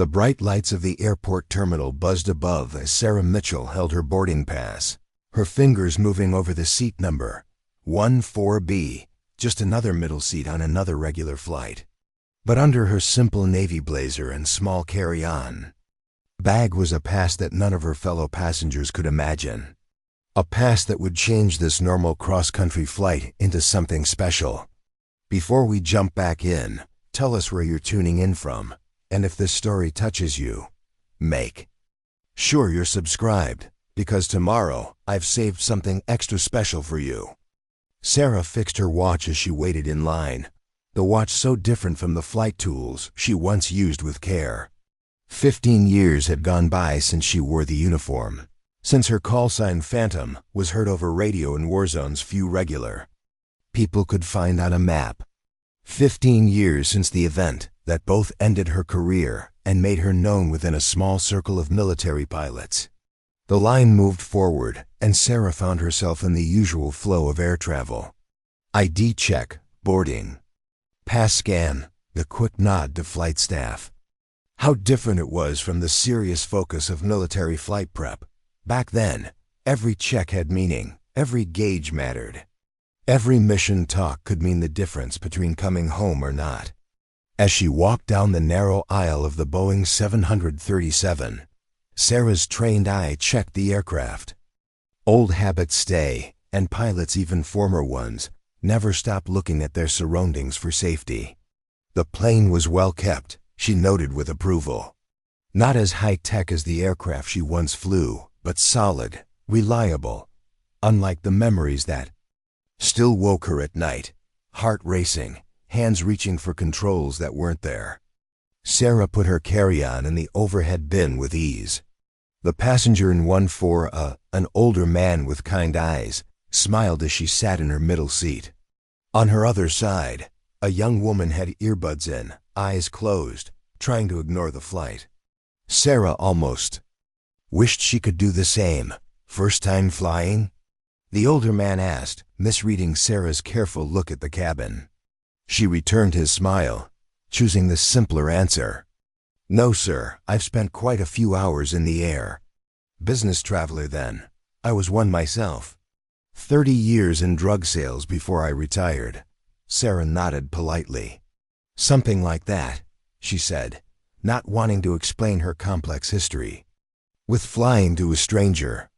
The bright lights of the airport terminal buzzed above as Sarah Mitchell held her boarding pass, her fingers moving over the seat number 14B, just another middle seat on another regular flight. But under her simple navy blazer and small carry-on bag was a past that none of her fellow passengers could imagine. A past that would change this normal cross-country flight into something special. Before we jump back in, tell us where you're tuning in from, and if this story touches you, make sure you're subscribed, because tomorrow I've saved something extra special for you. Sarah fixed her watch as she waited in line, the watch so different from the flight tools she once used with care. 15 years had gone by since she wore the uniform, since her call sign Phantom was heard over radio in war zones few regular people could find on a map. 15 years since the event that both ended her career and made her known within a small circle of military pilots. The line moved forward, and Sarah found herself in the usual flow of air travel. ID check, boarding, pass scan, the quick nod to flight staff. How different it was from the serious focus of military flight prep. Back then, every check had meaning, every gauge mattered. Every mission talk could mean the difference between coming home or not. As she walked down the narrow aisle of the Boeing 737, Sarah's trained eye checked the aircraft. Old habits stay, and pilots, even former ones, never stop looking at their surroundings for safety. The plane was well kept, she noted with approval. Not as high-tech as the aircraft she once flew, but solid, reliable, unlike the memories that still woke her at night, heart racing, hands reaching for controls that weren't there. Sarah put her carry-on in the overhead bin with ease. The passenger in 14A, an older man with kind eyes, smiled as she sat in her middle seat. On her other side, a young woman had earbuds in, eyes closed, trying to ignore the flight. Sarah almost wished she could do the same. First time flying? The older man asked, misreading Sarah's careful look at the cabin. She returned his smile, choosing the simpler answer. No, sir, I've spent quite a few hours in the air. Business traveler then. I was one myself. 30 years in drug sales before I retired. Sarah nodded politely. Something like that, she said, not wanting to explain her complex history. With flying to a stranger,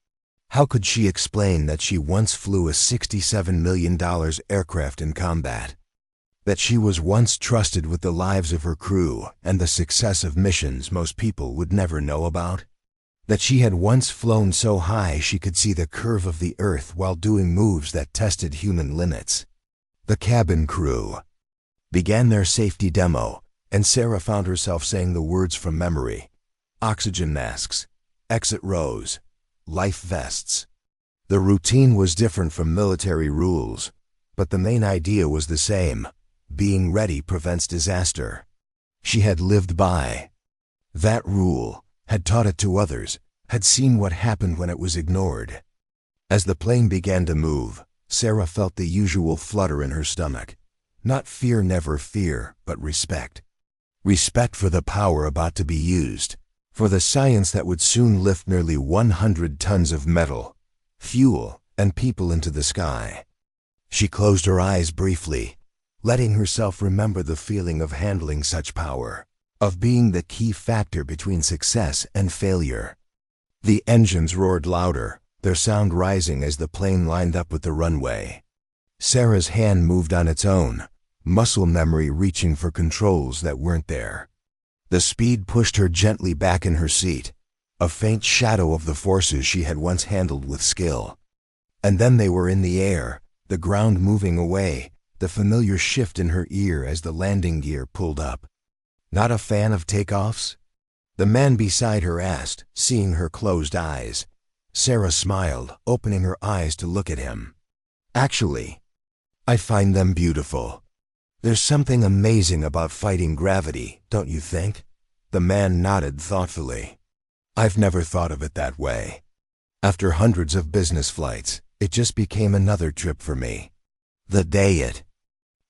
how could she explain that she once flew a $67 million aircraft in combat? That she was once trusted with the lives of her crew and the success of missions most people would never know about? That she had once flown so high she could see the curve of the earth while doing moves that tested human limits? The cabin crew began their safety demo, and Sarah found herself saying the words from memory. Oxygen masks, exit rows, life vests. The routine was different from military rules, but the main idea was the same. Being ready prevents disaster. She had lived by that rule, had taught it to others, had seen what happened when it was ignored. As the plane began to move, Sarah felt the usual flutter in her stomach. Not fear, never fear, but respect. Respect for the power about to be used, for the science that would soon lift nearly 100 tons of metal, fuel, and people into the sky. She closed her eyes briefly, letting herself remember the feeling of handling such power, of being the key factor between success and failure. The engines roared louder, their sound rising as the plane lined up with the runway. Sarah's hand moved on its own, muscle memory reaching for controls that weren't there. The speed pushed her gently back in her seat, a faint shadow of the forces she had once handled with skill. And then they were in the air, the ground moving away, the familiar shift in her ear as the landing gear pulled up. Not a fan of takeoffs? The man beside her asked, seeing her closed eyes. Sarah smiled, opening her eyes to look at him. Actually, I find them beautiful. There's something amazing about fighting gravity, don't you think? The man nodded thoughtfully. I've never thought of it that way. After hundreds of business flights, it just became another trip for me. The day it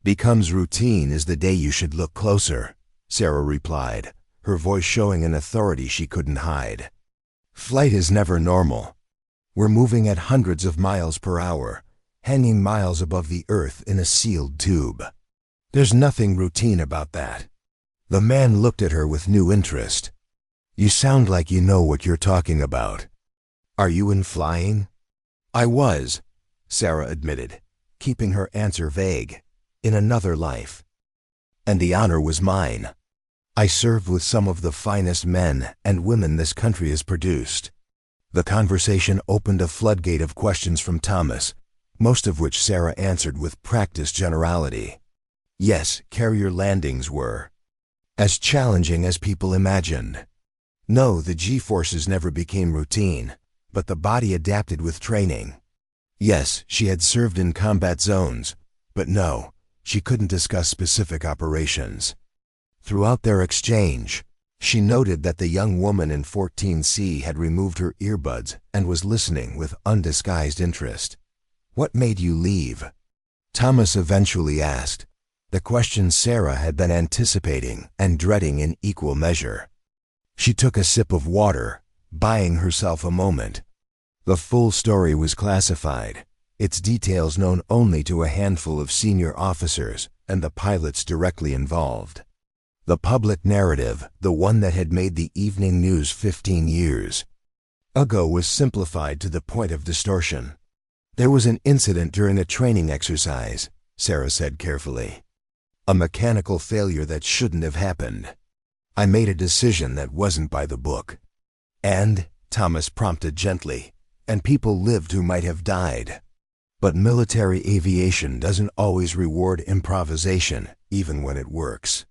becomes routine is the day you should look closer, Sarah replied, her voice showing an authority she couldn't hide. "Flight is never normal. We're moving at hundreds of miles per hour, hanging miles above the earth in a sealed tube. There's nothing routine about that." The man looked at her with new interest. "You sound like you know what you're talking about. Are you in flying?" "I was," Sarah admitted, keeping her answer vague. "In another life. And the honor was mine. I served with some of the finest men and women this country has produced." The conversation opened a floodgate of questions from Thomas, most of which Sarah answered with practiced generality. Yes, carrier landings were as challenging as people imagined. No, the G-forces never became routine, but the body adapted with training. Yes, she had served in combat zones, but no, she couldn't discuss specific operations. Throughout their exchange, she noted that the young woman in 14C had removed her earbuds and was listening with undisguised interest. "What made you leave?" Thomas eventually asked, the question Sarah had been anticipating and dreading in equal measure. She took a sip of water, buying herself a moment. The full story was classified, its details known only to a handful of senior officers and the pilots directly involved. The public narrative, the one that had made the evening news 15 years ago, was simplified to the point of distortion. "There was an incident during a training exercise," Sarah said carefully. "A mechanical failure that shouldn't have happened. I made a decision that wasn't by the book. And," Thomas prompted gently, "and people lived who might have died. But military aviation doesn't always reward improvisation, even when it works."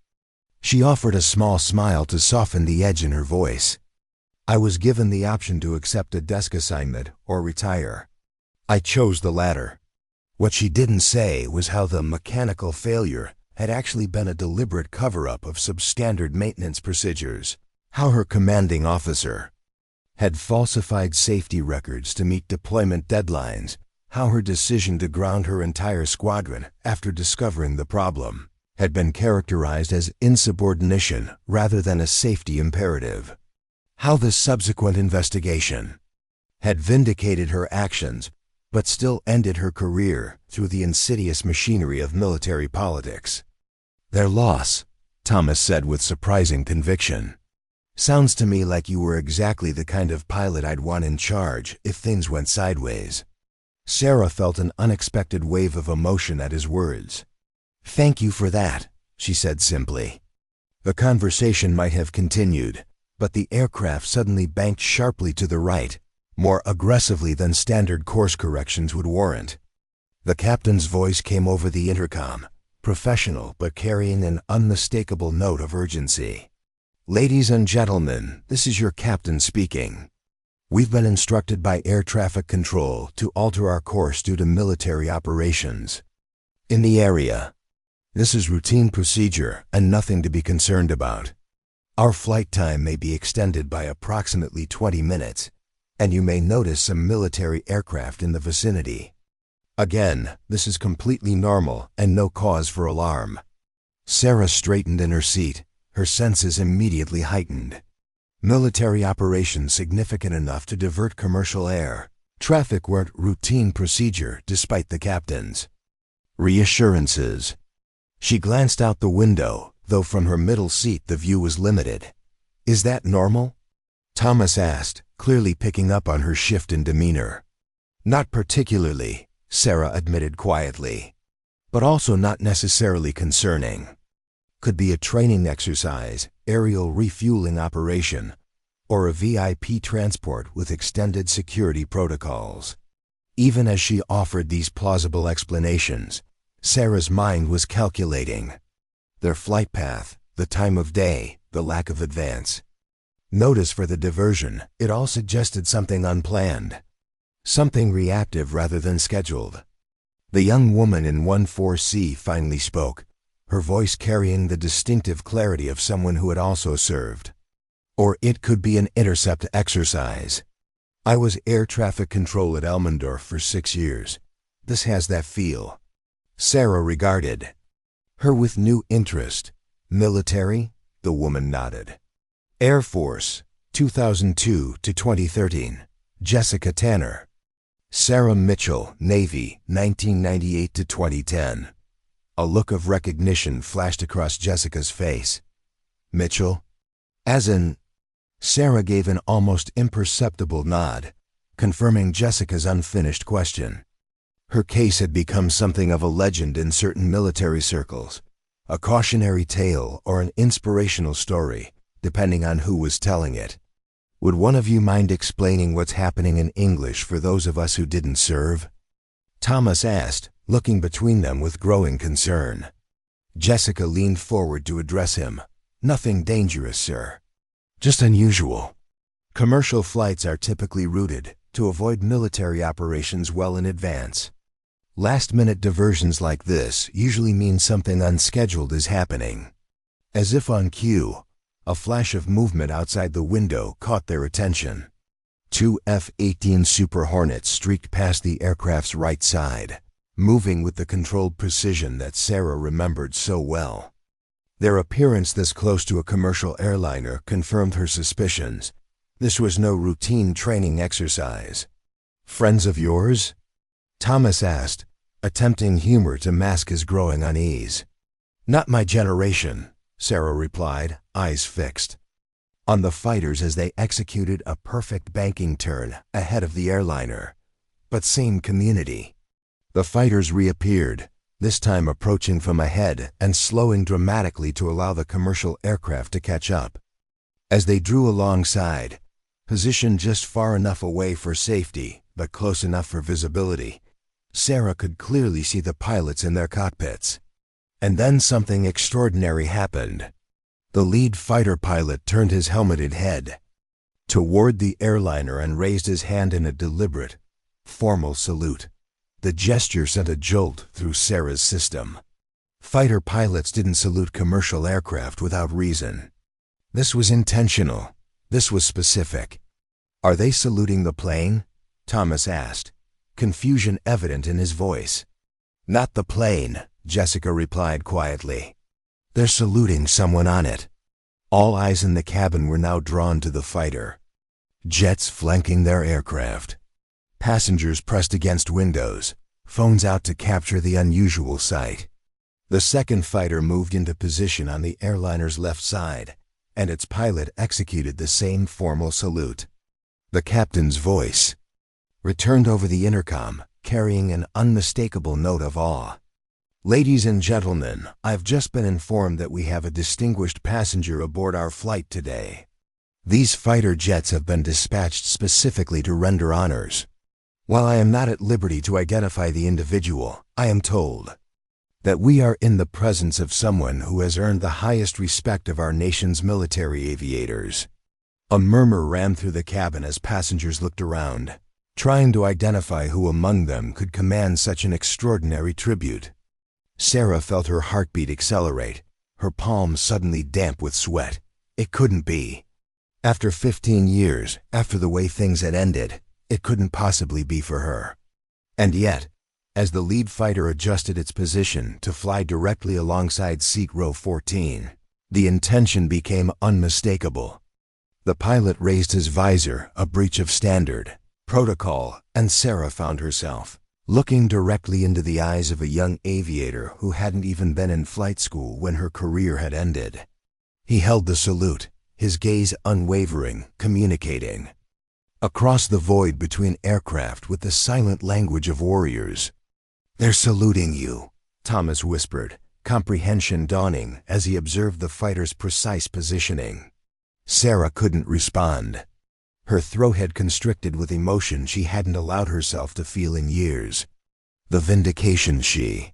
She offered a small smile to soften the edge in her voice. "I was given the option to accept a desk assignment or retire. I chose the latter." What she didn't say was how the mechanical failure had actually been a deliberate cover-up of substandard maintenance procedures, how her commanding officer had falsified safety records to meet deployment deadlines, how her decision to ground her entire squadron after discovering the problem had been characterized as insubordination rather than a safety imperative, how the subsequent investigation had vindicated her actions but still ended her career through the insidious machinery of military politics. "Their loss," Thomas said with surprising conviction. "Sounds to me like you were exactly the kind of pilot I'd want in charge if things went sideways." Sarah felt an unexpected wave of emotion at his words. "Thank you for that," she said simply. The conversation might have continued, but the aircraft suddenly banked sharply to the right, more aggressively than standard course corrections would warrant. The captain's voice came over the intercom, professional but carrying an unmistakable note of urgency. "Ladies and gentlemen, this is your captain speaking. We've been instructed by air traffic control to alter our course due to military operations in the area. This is routine procedure and nothing to be concerned about. Our flight time may be extended by approximately 20 minutes, and you may notice some military aircraft in the vicinity. Again, this is completely normal and no cause for alarm." Sarah straightened in her seat, her senses immediately heightened. Military operations significant enough to divert commercial air traffic weren't routine procedure despite the captain's reassurances. She glanced out the window, though from her middle seat the view was limited. "Is that normal?" Thomas asked, clearly picking up on her shift in demeanor. "Not particularly," Sarah admitted quietly, "but also not necessarily concerning. Could be a training exercise, aerial refueling operation, or a VIP transport with extended security protocols." Even as she offered these plausible explanations, Sarah's mind was calculating their flight path, the time of day, the lack of advance notice for the diversion. It all suggested something unplanned, something reactive rather than scheduled. The young woman in 14C finally spoke, her voice carrying the distinctive clarity of someone who had also served. "Or it could be an intercept exercise. I was air traffic control at Elmendorf for 6 years. This has that feel." Sarah regarded her with new interest. "Military?" The woman nodded. Air Force, 2002 to 2013, Jessica Tanner. Sarah Mitchell, Navy, 1998 to 2010. A look of recognition flashed across Jessica's face. Mitchell? As in? Sarah gave an almost imperceptible nod, confirming Jessica's unfinished question. Her case had become something of a legend in certain military circles, a cautionary tale or an inspirational story, depending on who was telling it. Would one of you mind explaining what's happening in English for those of us who didn't serve? Thomas asked, looking between them with growing concern. Jessica leaned forward to address him. Nothing dangerous, sir. Just unusual. Commercial flights are typically routed to avoid military operations well in advance. Last-minute diversions like this usually mean something unscheduled is happening. As if on cue, a flash of movement outside the window caught their attention. 2 F-18 Super Hornets streaked past the aircraft's right side, moving with the controlled precision that Sarah remembered so well. Their appearance this close to a commercial airliner confirmed her suspicions. This was no routine training exercise. Friends of yours? Thomas asked, attempting humor to mask his growing unease. Not my generation, Sarah replied, eyes fixed on the fighters as they executed a perfect banking turn ahead of the airliner. But same community. The fighters reappeared, this time approaching from ahead and slowing dramatically to allow the commercial aircraft to catch up. As they drew alongside, positioned just far enough away for safety, but close enough for visibility, Sarah could clearly see the pilots in their cockpits. And then something extraordinary happened. The lead fighter pilot turned his helmeted head toward the airliner and raised his hand in a deliberate, formal salute. The gesture sent a jolt through Sarah's system. Fighter pilots didn't salute commercial aircraft without reason. This was intentional. This was specific. Are they saluting the plane? Thomas asked, confusion evident in his voice. Not the plane, Jessica replied quietly. They're saluting someone on it. All eyes in the cabin were now drawn to the fighter. Jets flanking their aircraft. Passengers pressed against windows, phones out to capture the unusual sight. The second fighter moved into position on the airliner's left side, and its pilot executed the same formal salute. The captain's voice returned over the intercom, carrying an unmistakable note of awe. Ladies and gentlemen, I've just been informed that we have a distinguished passenger aboard our flight today. These fighter jets have been dispatched specifically to render honors. While I am not at liberty to identify the individual, I am told that we are in the presence of someone who has earned the highest respect of our nation's military aviators. A murmur ran through the cabin as passengers looked around, trying to identify who among them could command such an extraordinary tribute. Sarah felt her heartbeat accelerate, her palms suddenly damp with sweat. It couldn't be. After 15 years, after the way things had ended, it couldn't possibly be for her. And yet, as the lead fighter adjusted its position to fly directly alongside seat row 14, the intention became unmistakable. The pilot raised his visor, a breach of standard, protocol, and Sarah found herself looking directly into the eyes of a young aviator who hadn't even been in flight school when her career had ended. He held the salute, his gaze unwavering, communicating across the void between aircraft with the silent language of warriors. They're saluting you, Thomas whispered, comprehension dawning as he observed the fighter's precise positioning. Sarah couldn't respond. Her throat had constricted with emotion she hadn't allowed herself to feel in years. The vindication she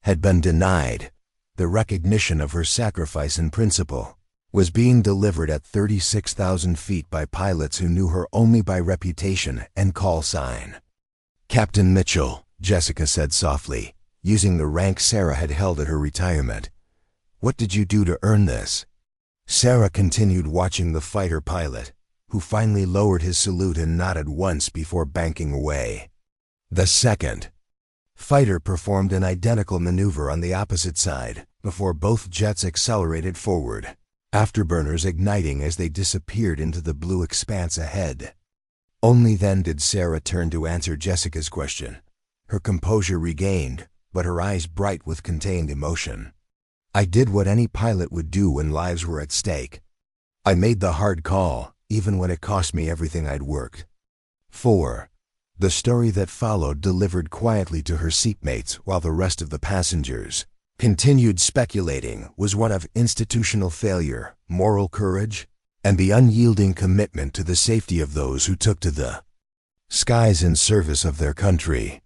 had been denied, the recognition of her sacrifice and principle, was being delivered at 36,000 feet by pilots who knew her only by reputation and call sign. Captain Mitchell, Jessica said softly, using the rank Sarah had held at her retirement. What did you do to earn this? Sarah continued watching the fighter pilot, who finally lowered his salute and nodded once before banking away. The second fighter performed an identical maneuver on the opposite side before both jets accelerated forward, afterburners igniting as they disappeared into the blue expanse ahead. Only then did Sarah turn to answer Jessica's question, her composure regained, but her eyes bright with contained emotion. I did what any pilot would do when lives were at stake. I made the hard call, even when it cost me everything I'd worked. 4. The story that followed delivered quietly to her seatmates while the rest of the passengers continued speculating was one of institutional failure, moral courage, and the unyielding commitment to the safety of those who took to the skies in service of their country.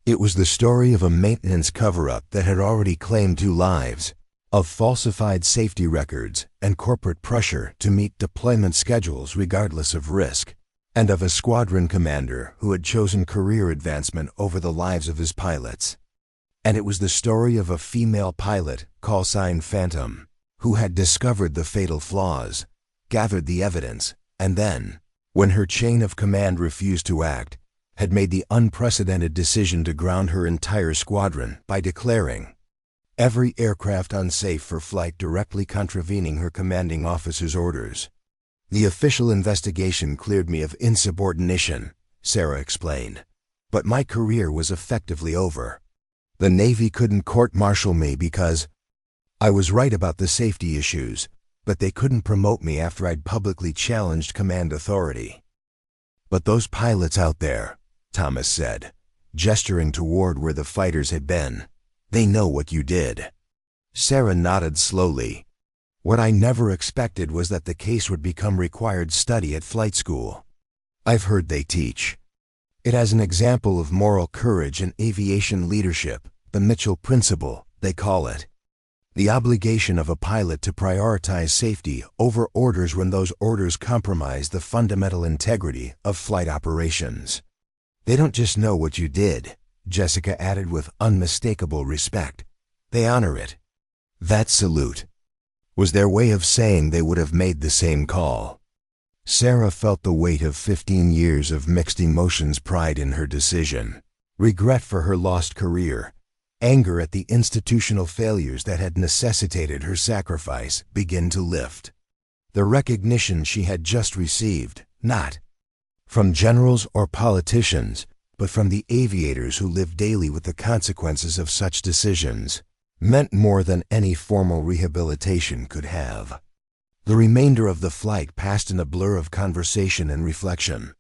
It was the story of a maintenance cover-up that had already claimed 2 lives, of falsified safety records and corporate pressure to meet deployment schedules regardless of risk, and of a squadron commander who had chosen career advancement over the lives of his pilots. And it was the story of a female pilot, callsign Phantom, who had discovered the fatal flaws, gathered the evidence, and then, when her chain of command refused to act, had made the unprecedented decision to ground her entire squadron by declaring every aircraft unsafe for flight, directly contravening her commanding officer's orders. The official investigation cleared me of insubordination, Sarah explained, but my career was effectively over. The Navy couldn't court-martial me because I was right about the safety issues, but they couldn't promote me after I'd publicly challenged command authority. But those pilots out there, Thomas said, gesturing toward where the fighters had been, they know what you did. Sarah nodded slowly. What I never expected was that the case would become required study at flight school. I've heard they teach it as an example of moral courage and aviation leadership, the Mitchell Principle, they call it. The obligation of a pilot to prioritize safety over orders when those orders compromise the fundamental integrity of flight operations. They don't just know what you did, Jessica added with unmistakable respect. They honor it. That salute was their way of saying they would have made the same call. Sarah felt the weight of 15 years of mixed emotions, pride in her decision, regret for her lost career, anger at the institutional failures that had necessitated her sacrifice begin to lift. The recognition she had just received, not from generals or politicians, but from the aviators who live daily with the consequences of such decisions, meant more than any formal rehabilitation could have. The remainder of the flight passed in a blur of conversation and reflection.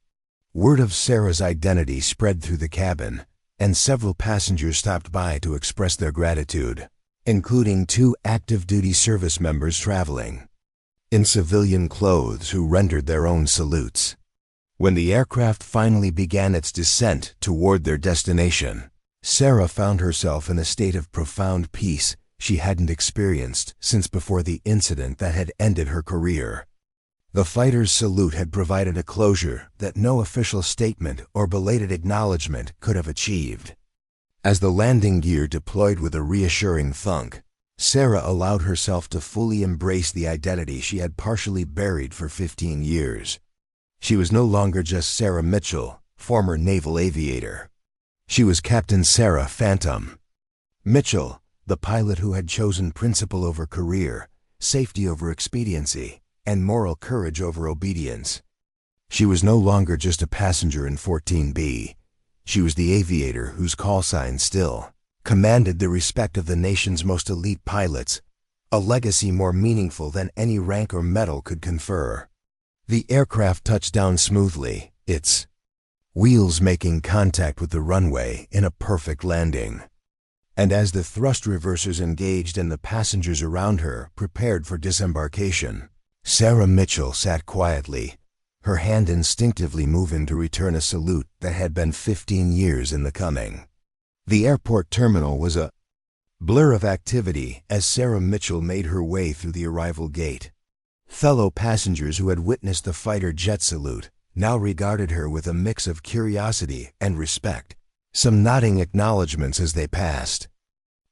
Word of Sarah's identity spread through the cabin, and several passengers stopped by to express their gratitude, including 2 active-duty service members traveling in civilian clothes who rendered their own salutes. When the aircraft finally began its descent toward their destination, Sarah found herself in a state of profound peace she hadn't experienced since before the incident that had ended her career. The fighter's salute had provided a closure that no official statement or belated acknowledgement could have achieved. As the landing gear deployed with a reassuring thunk, Sarah allowed herself to fully embrace the identity she had partially buried for 15 years. She was no longer just Sarah Mitchell, former naval aviator. She was Captain Sarah Phantom Mitchell, the pilot who had chosen principle over career, safety over expediency, and moral courage over obedience. She was no longer just a passenger in 14B. She was the aviator whose callsign still commanded the respect of the nation's most elite pilots, a legacy more meaningful than any rank or medal could confer. The aircraft touched down smoothly, its wheels making contact with the runway in a perfect landing. And as the thrust reversers engaged and the passengers around her prepared for disembarkation, Sarah Mitchell sat quietly, her hand instinctively moving to return a salute that had been 15 years in the coming. The airport terminal was a blur of activity as Sarah Mitchell made her way through the arrival gate. Fellow passengers who had witnessed the fighter jet salute now regarded her with a mix of curiosity and respect, some nodding acknowledgments as they passed.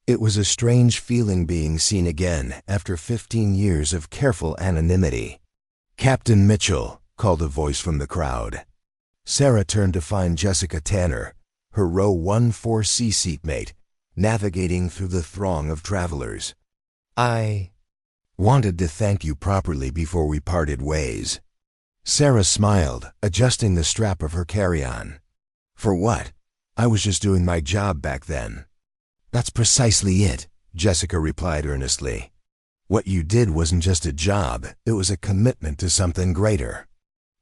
It was a strange feeling being seen again after 15 years of careful anonymity. "Captain Mitchell," called a voice from the crowd. Sarah turned to find Jessica Tanner, her row 14C seatmate, navigating through the throng of travelers. Wanted to thank you properly before we parted ways. Sarah smiled, adjusting the strap of her carry-on. For what? I was just doing my job back then. That's precisely it, Jessica replied earnestly. What you did wasn't just a job, it was a commitment to something greater.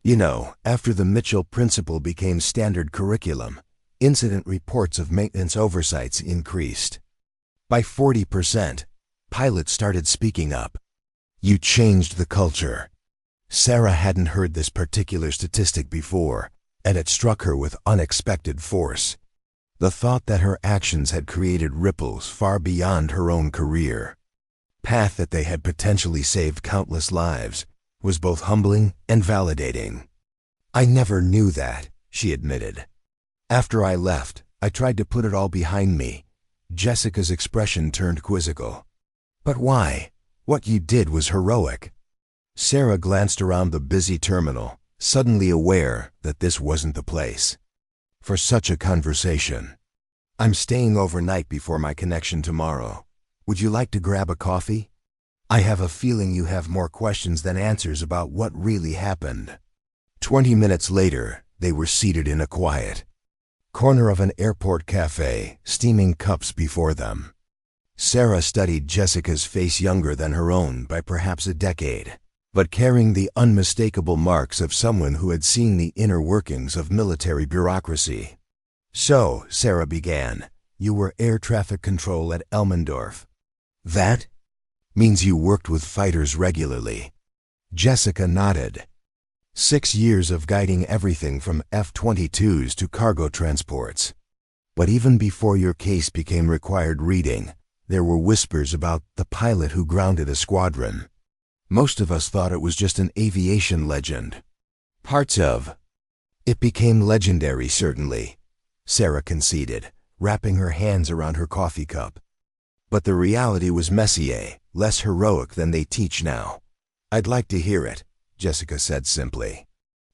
You know, after the Mitchell Principle became standard curriculum, incident reports of maintenance oversights increased. By 40%, pilots started speaking up. You changed the culture. Sarah hadn't heard this particular statistic before, and it struck her with unexpected force. The thought that her actions had created ripples far beyond her own career path, that they had potentially saved countless lives, was both humbling and validating. I never knew that, she admitted. After I left, I tried to put it all behind me. Jessica's expression turned quizzical. But why? What you did was heroic. Sarah glanced around the busy terminal, suddenly aware that this wasn't the place for such a conversation. I'm staying overnight before my connection tomorrow. Would you like to grab a coffee? I have a feeling you have more questions than answers about what really happened. 20 minutes later, they were seated in a quiet corner of an airport cafe, steaming cups before them. Sarah studied Jessica's face, younger than her own by perhaps a decade, but carrying the unmistakable marks of someone who had seen the inner workings of military bureaucracy. So, Sarah began, you were air traffic control at Elmendorf. That means you worked with fighters regularly. Jessica nodded. 6 years of guiding everything from F-22s to cargo transports. But even before your case became required reading, there were whispers about the pilot who grounded a squadron. Most of us thought it was just an aviation legend. Parts of it became legendary, certainly, Sarah conceded, wrapping her hands around her coffee cup. But the reality was messier, less heroic than they teach now. I'd like to hear it, Jessica said simply.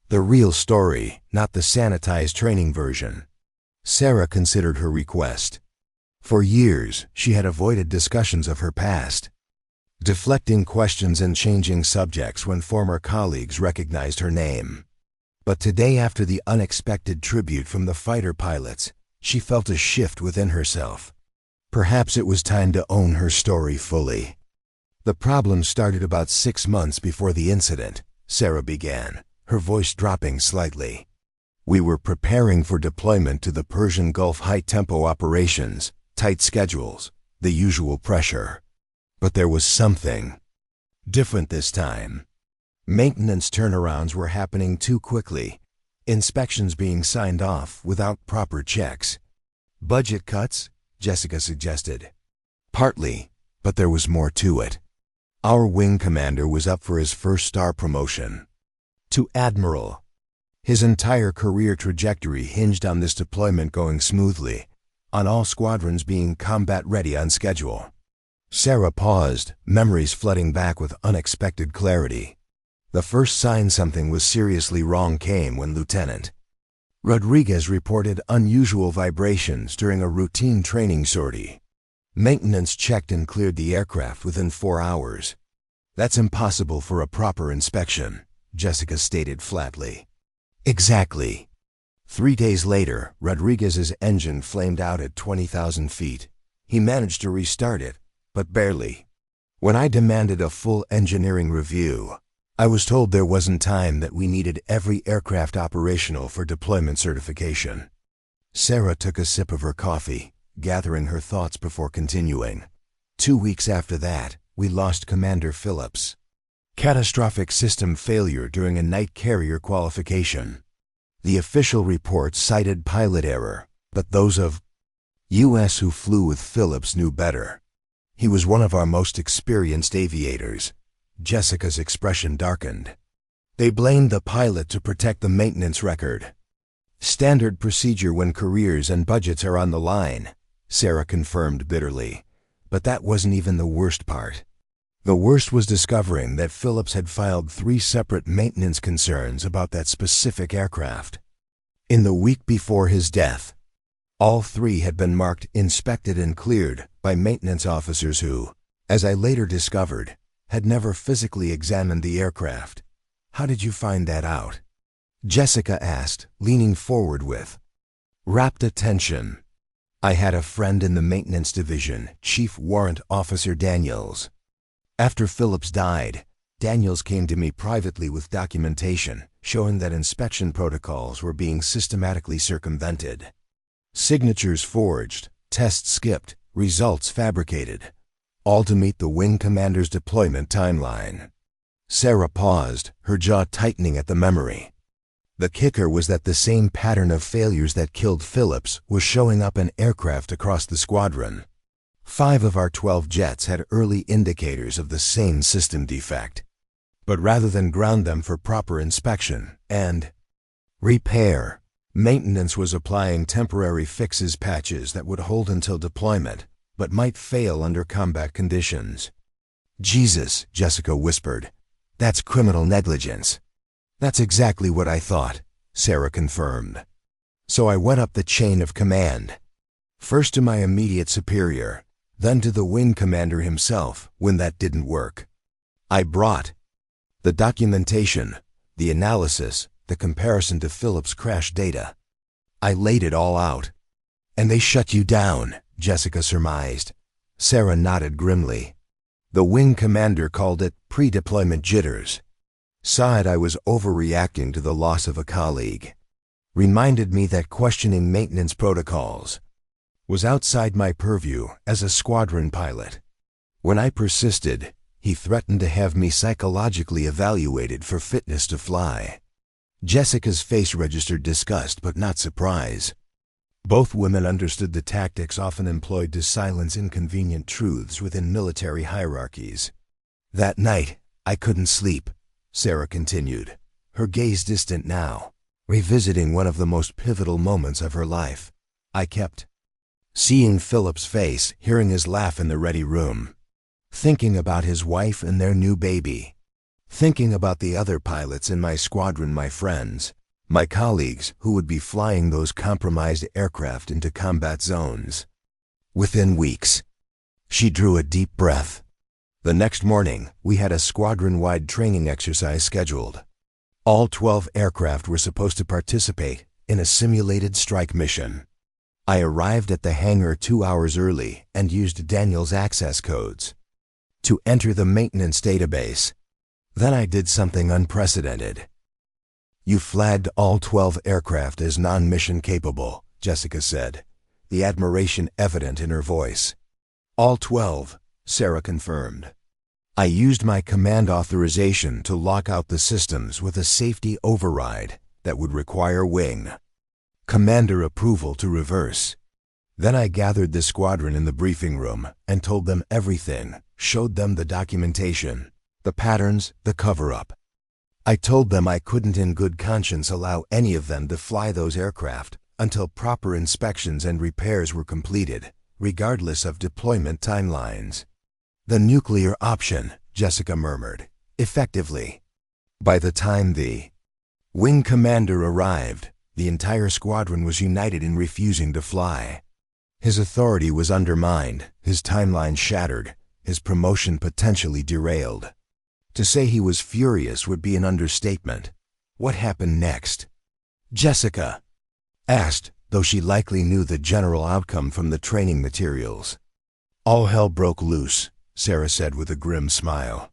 The real story, not the sanitized training version. Sarah considered her request. For years, she had avoided discussions of her past, deflecting questions and changing subjects when former colleagues recognized her name. But today, after the unexpected tribute from the fighter pilots, she felt a shift within herself. Perhaps it was time to own her story fully. The problem started about 6 months before the incident, Sarah began, her voice dropping slightly. We were preparing for deployment to the Persian Gulf, high-tempo operations, tight schedules, the usual pressure. But there was something different this time. Maintenance turnarounds were happening too quickly, inspections being signed off without proper checks. Budget cuts, Jessica suggested. Partly, but there was more to it. Our wing commander was up for his first star promotion to admiral. His entire career trajectory hinged on this deployment going smoothly, on all squadrons being combat-ready on schedule. Sarah paused, memories flooding back with unexpected clarity. The first sign something was seriously wrong came when Lieutenant Rodriguez reported unusual vibrations during a routine training sortie. Maintenance checked and cleared the aircraft within 4 hours. That's impossible for a proper inspection, Jessica stated flatly. Exactly. 3 days later, Rodriguez's engine flamed out at 20,000 feet. He managed to restart it, but barely. When I demanded a full engineering review, I was told there wasn't time, that we needed every aircraft operational for deployment certification. Sarah took a sip of her coffee, gathering her thoughts before continuing. 2 weeks after that, we lost Commander Phillips. Catastrophic system failure during a night carrier qualification. The official reports cited pilot error, but those of U.S. who flew with Phillips knew better. He was one of our most experienced aviators. Jessica's expression darkened. They blamed the pilot to protect the maintenance record. Standard procedure when careers and budgets are on the line, Sarah confirmed bitterly. But that wasn't even the worst part. The worst was discovering that Phillips had filed 3 separate maintenance concerns about that specific aircraft. In the week before his death, all 3 had been marked inspected and cleared by maintenance officers who, as I later discovered, had never physically examined the aircraft. "How did you find that out?" Jessica asked, leaning forward with rapt attention. "I had a friend in the maintenance division, Chief Warrant Officer Daniels. After Phillips died, Daniels came to me privately with documentation showing that inspection protocols were being systematically circumvented. Signatures forged, tests skipped, results fabricated, all to meet the wing commander's deployment timeline." Sarah paused, her jaw tightening at the memory. The kicker was that the same pattern of failures that killed Phillips was showing up in aircraft across the squadron. 5 of our 12 jets had early indicators of the same system defect. But rather than ground them for proper inspection and repair, maintenance was applying temporary fixes patches that would hold until deployment, but might fail under combat conditions. "Jesus," Jessica whispered. "That's criminal negligence." "That's exactly what I thought," Sarah confirmed. "So I went up the chain of command. First to my immediate superior, then to the wing commander himself when that didn't work. I brought the documentation, the analysis, the comparison to Phillips' crash data. I laid it all out." "And they shut you down," Jessica surmised. Sarah nodded grimly. "The wing commander called it pre-deployment jitters. Saw it I was overreacting to the loss of a colleague. Reminded me that questioning maintenance protocols was outside my purview as a squadron pilot. When I persisted, he threatened to have me psychologically evaluated for fitness to fly." Jessica's face registered disgust but not surprise. Both women understood the tactics often employed to silence inconvenient truths within military hierarchies. "That night, I couldn't sleep," Sarah continued, her gaze distant now, revisiting one of the most pivotal moments of her life. "I kept seeing Philip's face, hearing his laugh in the ready room, thinking about his wife and their new baby, thinking about the other pilots in my squadron, my friends, my colleagues who would be flying those compromised aircraft into combat zones." Within weeks, she drew a deep breath. The next morning, we had a squadron-wide training exercise scheduled. All 12 aircraft were supposed to participate in a simulated strike mission. I arrived at the hangar 2 hours early and used Daniel's access codes to enter the maintenance database. Then I did something unprecedented. "You flagged all 12 aircraft as non-mission capable," Jessica said, the admiration evident in her voice. "All 12, Sarah confirmed. "I used my command authorization to lock out the systems with a safety override that would require wing commander approval to reverse. Then I gathered the squadron in the briefing room and told them everything, showed them the documentation, the patterns, the cover-up. I told them I couldn't in good conscience allow any of them to fly those aircraft until proper inspections and repairs were completed, regardless of deployment timelines." "The nuclear option," Jessica murmured, "effectively." By the time the wing commander arrived, the entire squadron was united in refusing to fly. His authority was undermined, his timeline shattered, his promotion potentially derailed. To say he was furious would be an understatement. "What happened next?" Jessica asked, though she likely knew the general outcome from the training materials. "All hell broke loose," Sarah said with a grim smile.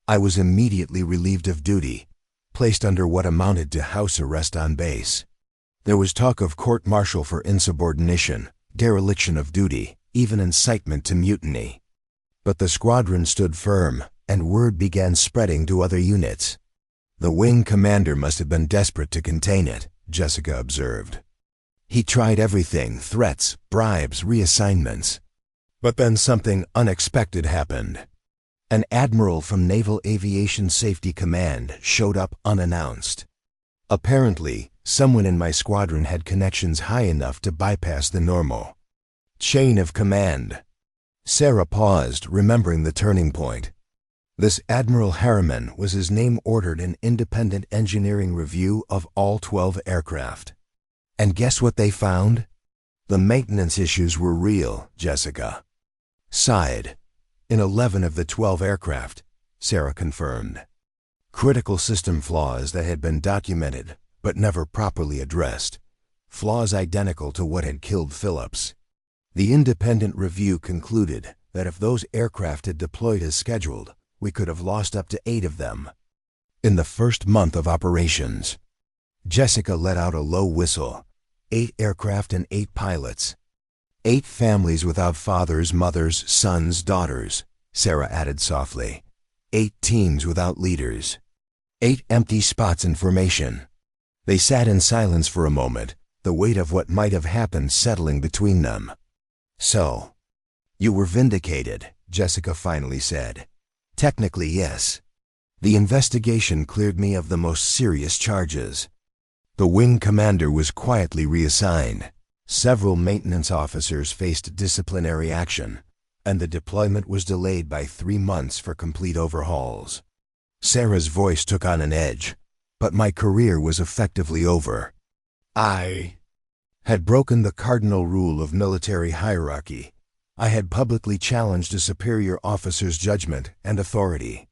"I was immediately relieved of duty, placed under what amounted to house arrest on base. There was talk of court-martial for insubordination, dereliction of duty, even incitement to mutiny. But the squadron stood firm, and word began spreading to other units. The wing commander must have been desperate to contain it," Jessica observed. "He tried everything, threats, bribes, reassignments. But then something unexpected happened. An admiral from Naval Aviation Safety Command showed up unannounced. Apparently, someone in my squadron had connections high enough to bypass the normal chain of command." Sarah paused, remembering the turning point. This Admiral Harriman was his name-ordered an independent engineering review of all 12 aircraft. And guess what they found? The maintenance issues were real, Jessica sighed. In 11 of the 12 aircraft, Sarah confirmed. Critical system flaws that had been documented but never properly addressed. Flaws identical to what had killed Phillips. The independent review concluded that if those aircraft had deployed as scheduled, we could have lost up to 8 of them. In the first month of operations, Jessica let out a low whistle. 8 aircraft and 8 pilots. 8 families without fathers, mothers, sons, daughters, Sarah added softly. 8 teams without leaders. 8 empty spots in formation. They sat in silence for a moment, the weight of what might have happened settling between them. So, you were vindicated, Jessica finally said. Technically, yes. The investigation cleared me of the most serious charges. The wing commander was quietly reassigned. Several maintenance officers faced disciplinary action, and the deployment was delayed by 3 months for complete overhauls. Sarah's voice took on an edge, but my career was effectively over. I had broken the cardinal rule of military hierarchy. I had publicly challenged a superior officer's judgment and authority.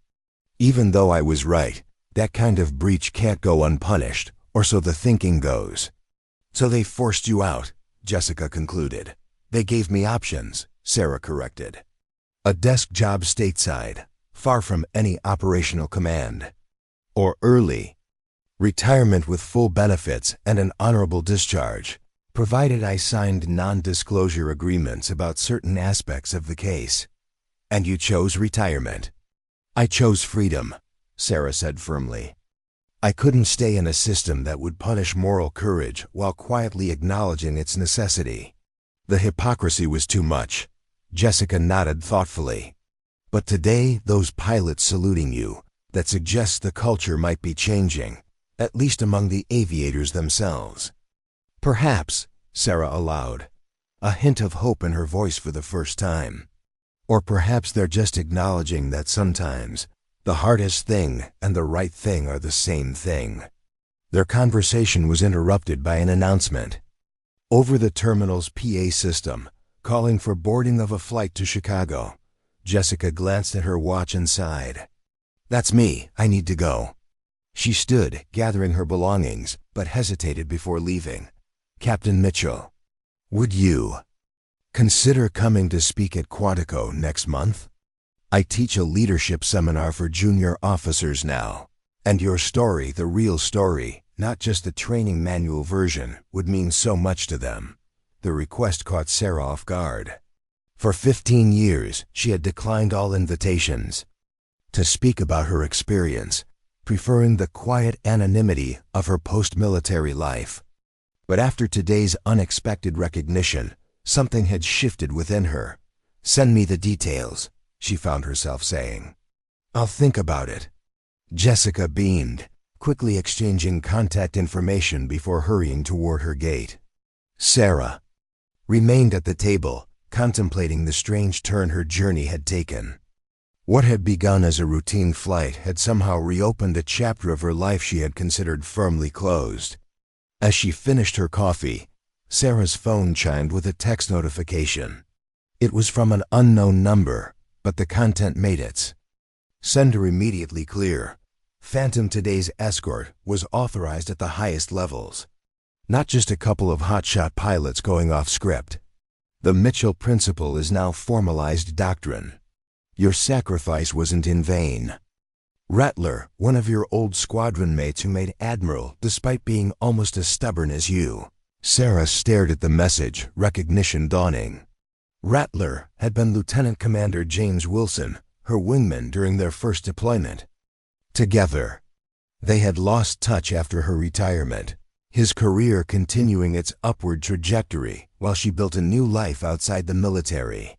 Even though I was right, that kind of breach can't go unpunished, or so the thinking goes. So they forced you out, Jessica concluded. They gave me options, Sarah corrected. A desk job stateside, far from any operational command. Or early retirement with full benefits and an honorable discharge, provided I signed non-disclosure agreements about certain aspects of the case. And you chose retirement. I chose freedom, Sarah said firmly. I couldn't stay in a system that would punish moral courage while quietly acknowledging its necessity. The hypocrisy was too much. Jessica nodded thoughtfully. But today, those pilots saluting you, that suggests the culture might be changing, at least among the aviators themselves. Perhaps, Sarah allowed, a hint of hope in her voice for the first time. Or perhaps they're just acknowledging that sometimes the hardest thing and the right thing are the same thing. Their conversation was interrupted by an announcement. Over the terminal's PA system, calling for boarding of a flight to Chicago. Jessica glanced at her watch and sighed. That's me, I need to go. She stood, gathering her belongings, but hesitated before leaving. Captain Mitchell, would you consider coming to speak at Quantico next month? I teach a leadership seminar for junior officers now, and your story, the real story, not just the training manual version, would mean so much to them. The request caught Sarah off guard. For 15 years, she had declined all invitations to speak about her experience, preferring the quiet anonymity of her post-military life. But after today's unexpected recognition, something had shifted within her. Send me the details, she found herself saying. I'll think about it. Jessica beamed, quickly exchanging contact information before hurrying toward her gate. Sarah remained at the table, contemplating the strange turn her journey had taken. What had begun as a routine flight had somehow reopened a chapter of her life she had considered firmly closed. As she finished her coffee, Sarah's phone chimed with a text notification. It was from an unknown number, but the content made it. Sender immediately clear. Phantom Today's escort was authorized at the highest levels. Not just a couple of hotshot pilots going off script. The Mitchell Principle is now formalized doctrine. Your sacrifice wasn't in vain. Rattler, one of your old squadron mates who made admiral despite being almost as stubborn as you. Sarah stared at the message, recognition dawning. Rattler had been Lieutenant Commander James Wilson, her wingman during their first deployment. Together, they had lost touch after her retirement, his career continuing its upward trajectory while she built a new life outside the military.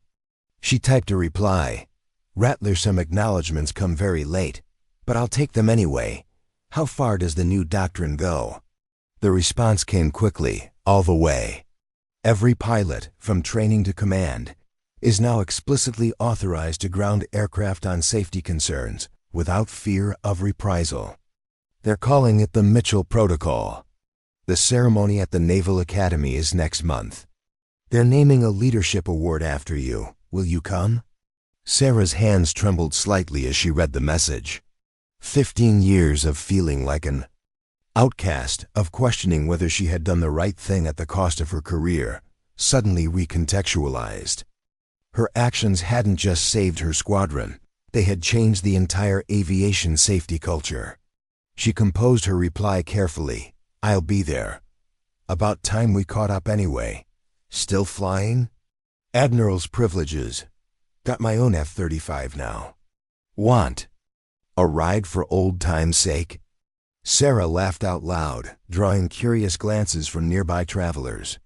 She typed a reply. Rattler, some acknowledgments come very late, but I'll take them anyway. How far does the new doctrine go? The response came quickly, all the way. Every pilot, from training to command, is now explicitly authorized to ground aircraft on safety concerns without fear of reprisal. They're calling it the Mitchell Protocol. The ceremony at the Naval Academy is next month. They're naming a leadership award after you. Will you come? Sarah's hands trembled slightly as she read the message. 15 years of feeling like an outcast, of questioning whether she had done the right thing at the cost of her career, suddenly recontextualized. Her actions hadn't just saved her squadron, they had changed the entire aviation safety culture. She composed her reply carefully. "I'll be there. About time we caught up anyway. Still flying? Admiral's privileges. Got my own F-35 now. Want a ride for old time's sake?" Sarah laughed out loud, drawing curious glances from nearby travelers.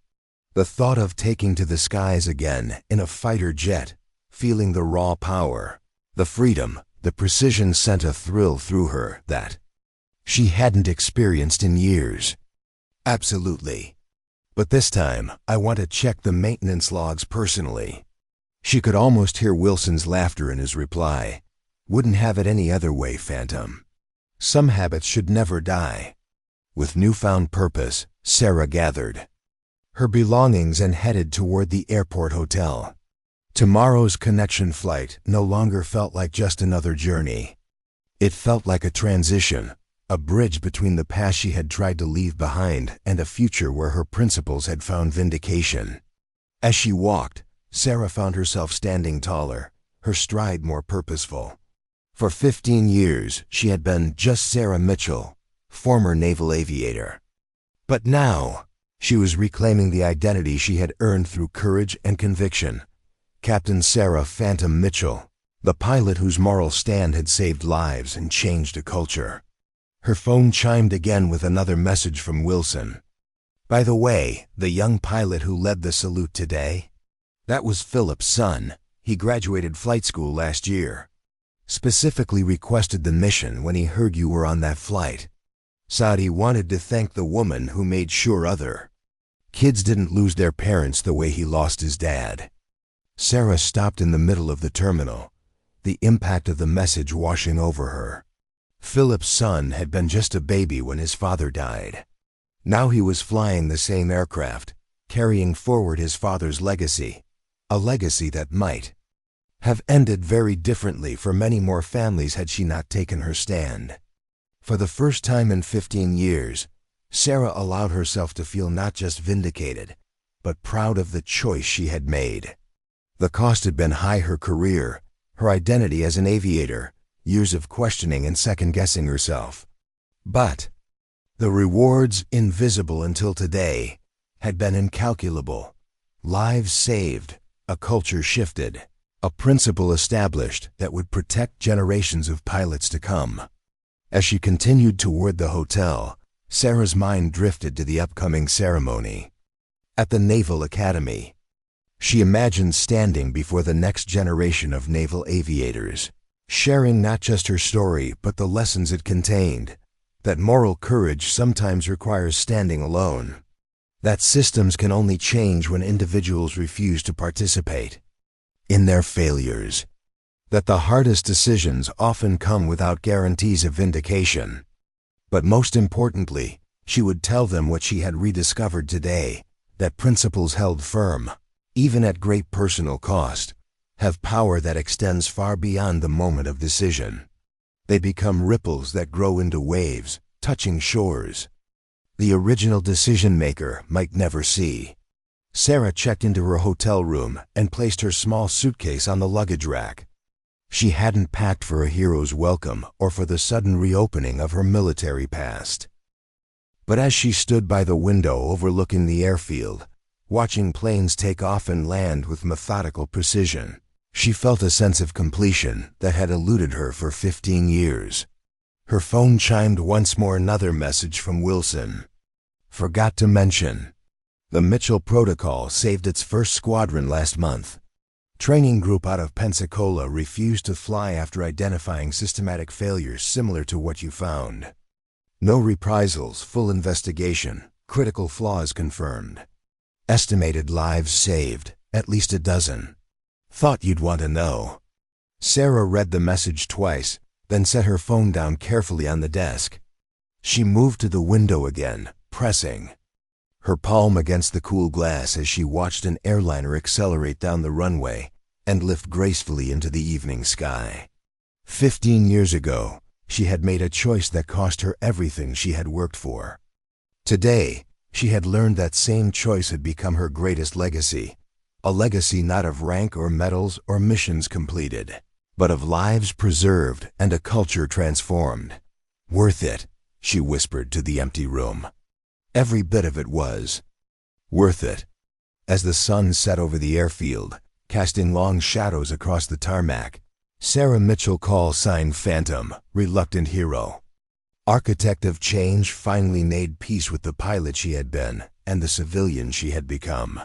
The thought of taking to the skies again in a fighter jet, feeling the raw power, the freedom, the precision sent a thrill through her that she hadn't experienced in years. "Absolutely. But this time, I want to check the maintenance logs personally." She could almost hear Wilson's laughter in his reply. "Wouldn't have it any other way, Phantom. Some habits should never die." With newfound purpose, Sarah gathered her belongings and headed toward the airport hotel. Tomorrow's connection flight no longer felt like just another journey. It felt like a transition, a bridge between the past she had tried to leave behind and a future where her principles had found vindication. As she walked, Sarah found herself standing taller, her stride more purposeful. For 15 years, she had been just Sarah Mitchell, former naval aviator. But now, she was reclaiming the identity she had earned through courage and conviction. Captain Sarah Phantom Mitchell, the pilot whose moral stand had saved lives and changed a culture. Her phone chimed again with another message from Wilson. "By the way, the young pilot who led the salute today? That was Philip's son. He graduated flight school last year. Specifically requested the mission when he heard you were on that flight. Saudi wanted to thank the woman who made sure other kids didn't lose their parents the way he lost his dad." Sarah stopped in the middle of the terminal, the impact of the message washing over her. Philip's son had been just a baby when his father died. Now he was flying the same aircraft, carrying forward his father's legacy, a legacy that might have ended very differently for many more families had she not taken her stand. For the first time in 15 years, Sarah allowed herself to feel not just vindicated, but proud of the choice she had made. The cost had been high: her career, her identity as an aviator, years of questioning and second-guessing herself. But the rewards, invisible until today, had been incalculable. Lives saved, a culture shifted, a principle established that would protect generations of pilots to come. As she continued toward the hotel, Sarah's mind drifted to the upcoming ceremony. At the Naval Academy, she imagined standing before the next generation of naval aviators, sharing not just her story but the lessons it contained, that moral courage sometimes requires standing alone, that systems can only change when individuals refuse to participate in their failures, that the hardest decisions often come without guarantees of vindication. But most importantly, she would tell them what she had rediscovered today, that principles held firm, even at great personal cost, have power that extends far beyond the moment of decision. They become ripples that grow into waves, touching shores the original decision-maker might never see. Sarah checked into her hotel room and placed her small suitcase on the luggage rack. She hadn't packed for a hero's welcome or for the sudden reopening of her military past. But as she stood by the window overlooking the airfield, watching planes take off and land with methodical precision, she felt a sense of completion that had eluded her for 15 years. Her phone chimed once more, another message from Wilson. "Forgot to mention. The Mitchell Protocol saved its first squadron last month. Training group out of Pensacola refused to fly after identifying systematic failures similar to what you found. No reprisals, full investigation, critical flaws confirmed. Estimated lives saved, at least a dozen. Thought you'd want to know." Sarah read the message twice, then set her phone down carefully on the desk. She moved to the window again, pressing her palm against the cool glass as she watched an airliner accelerate down the runway, and lift gracefully into the evening sky. 15 years ago, she had made a choice that cost her everything she had worked for. Today, she had learned that same choice had become her greatest legacy, a legacy not of rank or medals or missions completed, but of lives preserved and a culture transformed. Worth it, she whispered to the empty room. Every bit of it was. Worth it. As the sun set over the airfield, casting long shadows across the tarmac, Sarah Mitchell, call sign Phantom, reluctant hero, architect of change, finally made peace with the pilot she had been and the civilian she had become.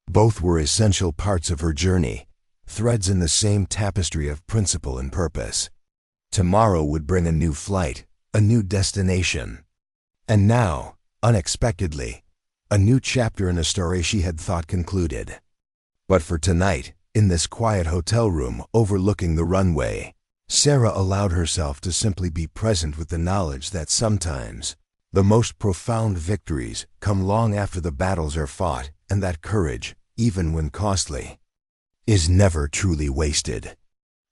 Both were essential parts of her journey, threads in the same tapestry of principle and purpose. Tomorrow would bring a new flight, a new destination. And now, unexpectedly, a new chapter in a story she had thought concluded. But for tonight, in this quiet hotel room overlooking the runway, Sarah allowed herself to simply be present with the knowledge that sometimes the most profound victories come long after the battles are fought, and that courage, even when costly, is never truly wasted.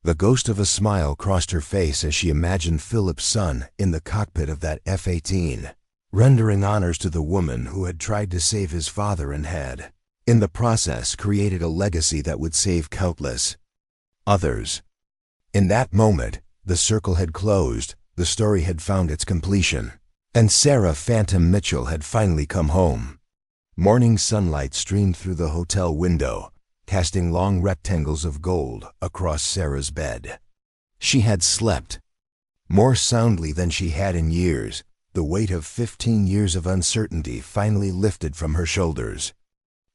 The ghost of a smile crossed her face as she imagined Philip's son in the cockpit of that F-18, rendering honors to the woman who had tried to save his father and had, in the process, created a legacy that would save countless others. In that moment, the circle had closed, the story had found its completion, and Sarah Phantom Mitchell had finally come home. Morning sunlight streamed through the hotel window, casting long rectangles of gold across Sarah's bed. She had slept more soundly than she had in years. The weight of 15 years of uncertainty finally lifted from her shoulders.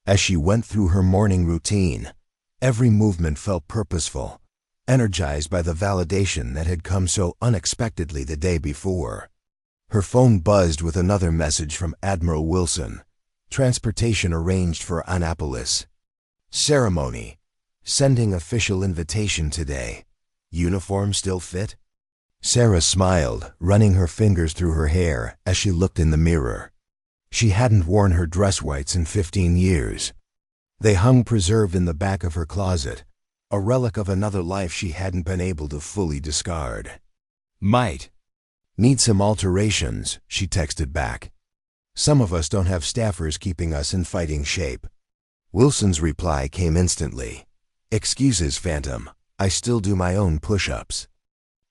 As she went through her morning routine, every movement felt purposeful, energized by the validation that had come so unexpectedly the day before. Her phone buzzed with another message from Admiral Wilson. Transportation arranged for Annapolis. Ceremony. Sending official invitation today. Uniform still fit? Sarah smiled, running her fingers through her hair as she looked in the mirror. She hadn't worn her dress whites in 15 years. They hung preserved in the back of her closet, a relic of another life she hadn't been able to fully discard. Might need some alterations, she texted back. Some of us don't have staffers keeping us in fighting shape. Wilson's reply came instantly. Excuses, Phantom. I still do my own push-ups.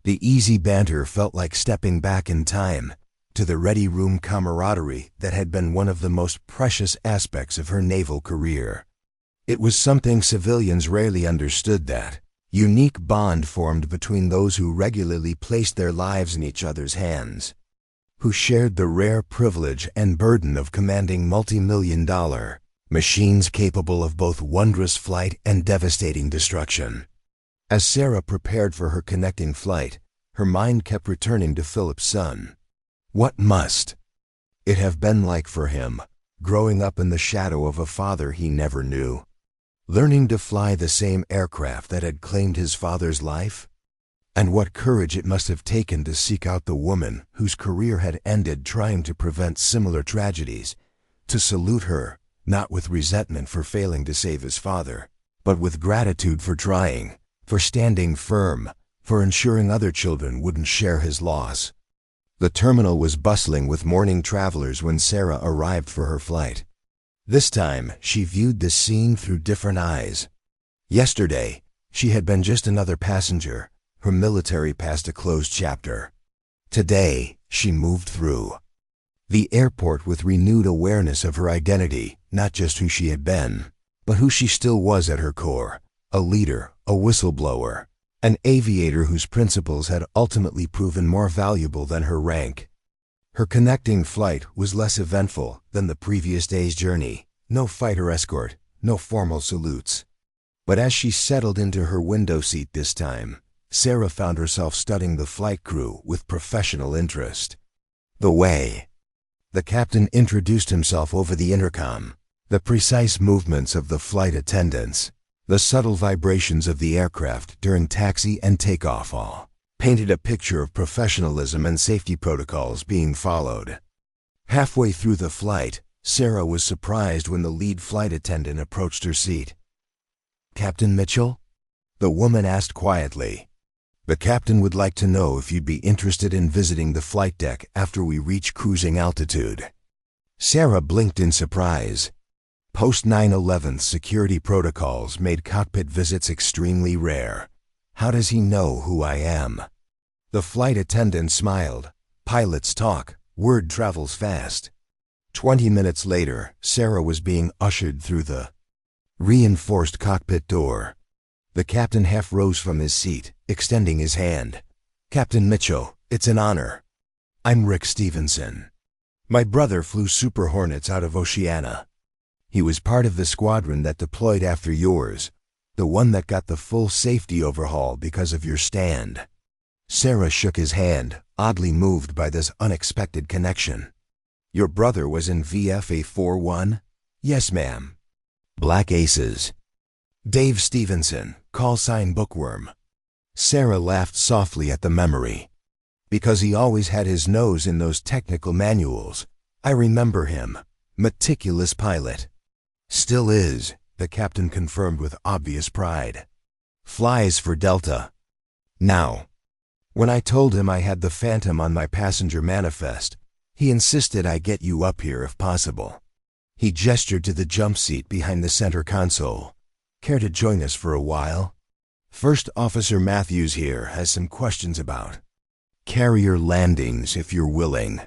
The easy banter felt like stepping back in time to the ready room camaraderie that had been one of the most precious aspects of her naval career. It was something civilians rarely understood, that unique bond formed between those who regularly placed their lives in each other's hands, who shared the rare privilege and burden of commanding multi-million-dollar machines capable of both wondrous flight and devastating destruction. As Sarah prepared for her connecting flight, her mind kept returning to Philip's son. What must it have been like for him, growing up in the shadow of a father he never knew, learning to fly the same aircraft that had claimed his father's life? And what courage it must have taken to seek out the woman whose career had ended trying to prevent similar tragedies, to salute her, not with resentment for failing to save his father, but with gratitude for trying, for standing firm, for ensuring other children wouldn't share his loss. The terminal was bustling with morning travelers when Sarah arrived for her flight. This time, she viewed the scene through different eyes. Yesterday, she had been just another passenger, her military past a closed chapter. Today, she moved through the airport with renewed awareness of her identity, not just who she had been, but who she still was at her core, a leader, a whistleblower, an aviator whose principles had ultimately proven more valuable than her rank. Her connecting flight was less eventful than the previous day's journey. No fighter escort, no formal salutes. But as she settled into her window seat this time, Sarah found herself studying the flight crew with professional interest. The way the captain introduced himself over the intercom, the precise movements of the flight attendants, the subtle vibrations of the aircraft during taxi and takeoff all painted a picture of professionalism and safety protocols being followed. Halfway through the flight, Sarah was surprised when the lead flight attendant approached her seat. "Captain Mitchell?" The woman asked quietly. The captain would like to know if you'd be interested in visiting the flight deck after we reach cruising altitude. Sarah blinked in surprise. Post 9/11 security protocols made cockpit visits extremely rare. How does he know who I am? The flight attendant smiled. Pilots talk, word travels fast. 20 minutes later, Sarah was being ushered through the reinforced cockpit door. The captain half rose from his seat, extending his hand. "Captain Mitchell, it's an honor. I'm Rick Stevenson. My brother flew Super Hornets out of Oceania. He was part of the squadron that deployed after yours, the one that got the full safety overhaul because of your stand." Sarah shook his hand, oddly moved by this unexpected connection. "Your brother was in VFA-41? "Yes, ma'am." "Black Aces." "Dave Stevenson, call sign Bookworm." Sarah laughed softly at the memory. "Because he always had his nose in those technical manuals. I remember him. Meticulous pilot." "Still is," the captain confirmed with obvious pride. "Flies for Delta. Now." When I told him I had the Phantom on my passenger manifest, he insisted I get you up here if possible. He gestured to the jump seat behind the center console. "Care to join us for a while? First Officer Matthews here has some questions about carrier landings if you're willing."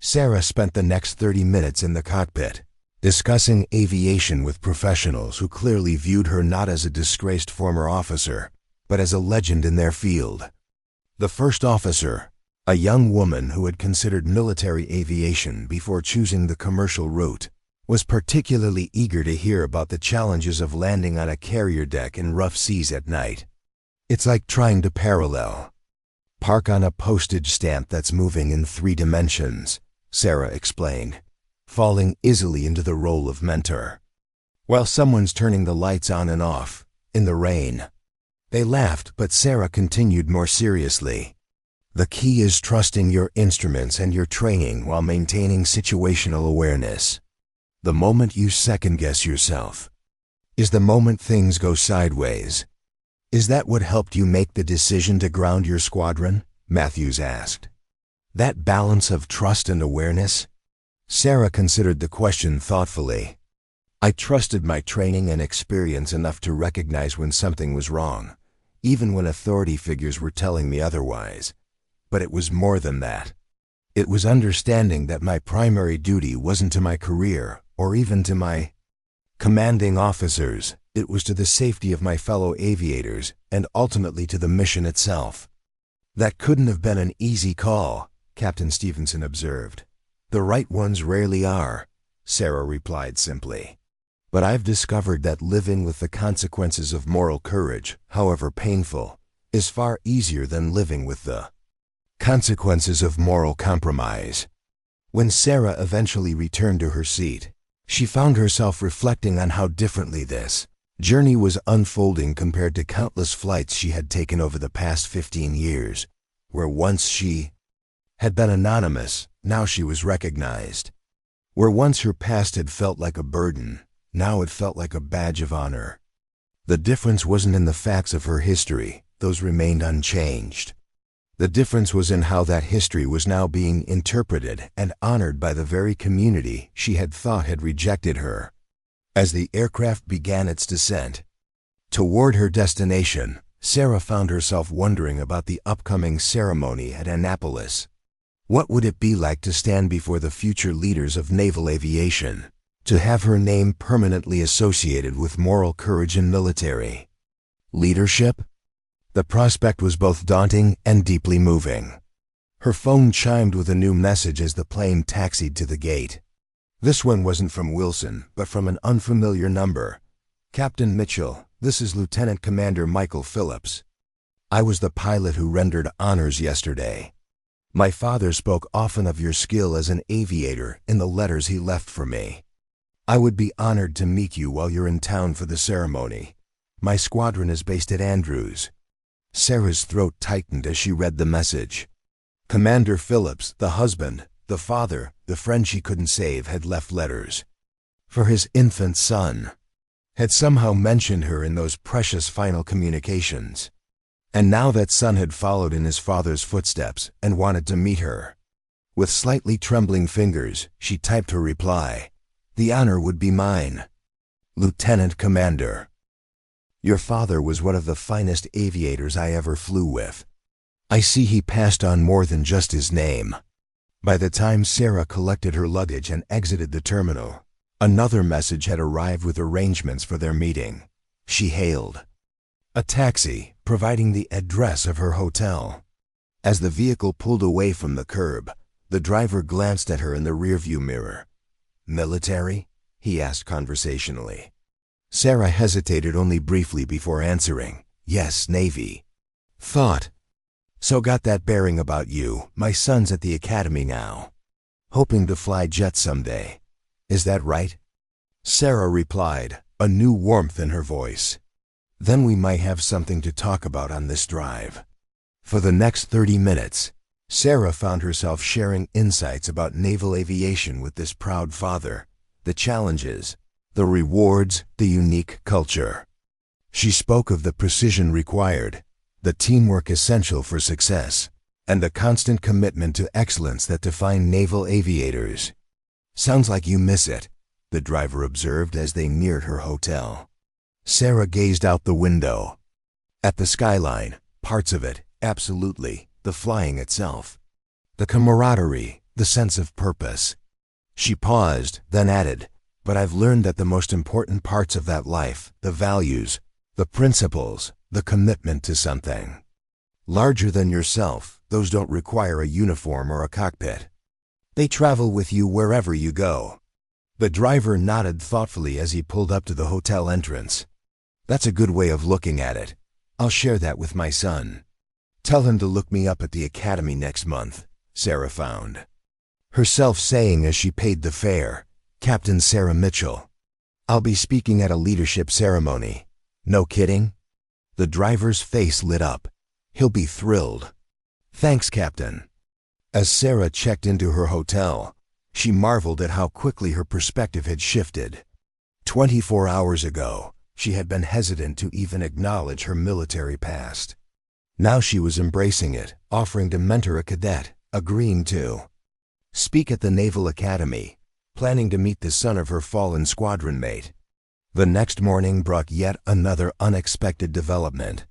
Sarah spent the next 30 minutes in the cockpit, discussing aviation with professionals who clearly viewed her not as a disgraced former officer, but as a legend in their field. The first officer, a young woman who had considered military aviation before choosing the commercial route, was particularly eager to hear about the challenges of landing on a carrier deck in rough seas at night. "It's like trying to park on a postage stamp that's moving in 3 dimensions, Sarah explained, falling easily into the role of mentor. "While someone's turning the lights on and off, in the rain." They laughed, but Sarah continued more seriously. "The key is trusting your instruments and your training while maintaining situational awareness. The moment you second-guess yourself is the moment things go sideways." "Is that what helped you make the decision to ground your squadron?" Matthews asked. "That balance of trust and awareness?" Sarah considered the question thoughtfully. "I trusted my training and experience enough to recognize when something was wrong, even when authority figures were telling me otherwise. But it was more than that. It was understanding that my primary duty wasn't to my career or even to my commanding officers. It was to the safety of my fellow aviators and ultimately to the mission itself." "That couldn't have been an easy call," Captain Stevenson observed. "The right ones rarely are," Sarah replied simply. "But I've discovered that living with the consequences of moral courage, however painful, is far easier than living with the consequences of moral compromise." When Sarah eventually returned to her seat, she found herself reflecting on how differently this journey was unfolding compared to countless flights she had taken over the past 15 years, where once she had been anonymous, now she was recognized. Where once her past had felt like a burden, now it felt like a badge of honor. The difference wasn't in the facts of her history, those remained unchanged. The difference was in how that history was now being interpreted and honored by the very community she had thought had rejected her. As the aircraft began its descent toward her destination, Sarah found herself wondering about the upcoming ceremony at Annapolis. What would it be like to stand before the future leaders of naval aviation, to have her name permanently associated with moral courage and military leadership? The prospect was both daunting and deeply moving. Her phone chimed with a new message as the plane taxied to the gate. This one wasn't from Wilson, but from an unfamiliar number. "Captain Mitchell, this is Lieutenant Commander Michael Phillips. I was the pilot who rendered honors yesterday. My father spoke often of your skill as an aviator in the letters he left for me. I would be honored to meet you while you're in town for the ceremony. My squadron is based at Andrews." Sarah's throat tightened as she read the message. Commander Phillips, the husband, the father, the friend she couldn't save, had left letters for his infant son. had somehow mentioned her in those precious final communications. And now that son had followed in his father's footsteps and wanted to meet her. With slightly trembling fingers, she typed her reply. The honor would be mine. Lieutenant Commander. Your father was one of the finest aviators I ever flew with. I see he passed on more than just his name. By the time Sarah collected her luggage and exited the terminal, another message had arrived with arrangements for their meeting. She hailed a taxi, providing the address of her hotel. As the vehicle pulled away from the curb, the driver glanced at her in the rearview mirror. Military? He asked conversationally. Sarah hesitated only briefly before answering, Yes, Navy. Thought. So got that bearing about you. My son's at the academy now. Hoping to fly jets someday. Is that right? Sarah replied, a new warmth in her voice. Then we might have something to talk about on this drive. For the next 30 minutes, Sarah found herself sharing insights about naval aviation with this proud father, the challenges, the rewards, the unique culture. She spoke of the precision required, the teamwork essential for success, and the constant commitment to excellence that define naval aviators. Sounds like you miss it, the driver observed as they neared her hotel. Sarah gazed out the window. At the skyline, parts of it, absolutely, the flying itself. The camaraderie, the sense of purpose. She paused, then added, but I've learned that the most important parts of that life, the values, the principles, the commitment to something larger than yourself, those don't require a uniform or a cockpit. They travel with you wherever you go. The driver nodded thoughtfully as he pulled up to the hotel entrance. That's a good way of looking at it. I'll share that with my son. Tell him to look me up at the academy next month, Sarah found herself saying as she paid the fare. Captain Sarah Mitchell. I'll be speaking at a leadership ceremony. No kidding? The driver's face lit up. He'll be thrilled. Thanks, Captain. As Sarah checked into her hotel, she marveled at how quickly her perspective had shifted. 24 hours ago, she had been hesitant to even acknowledge her military past. Now she was embracing it, offering to mentor a cadet, agreeing to speak at the Naval Academy, planning to meet the son of her fallen squadron mate. The next morning brought yet another unexpected development.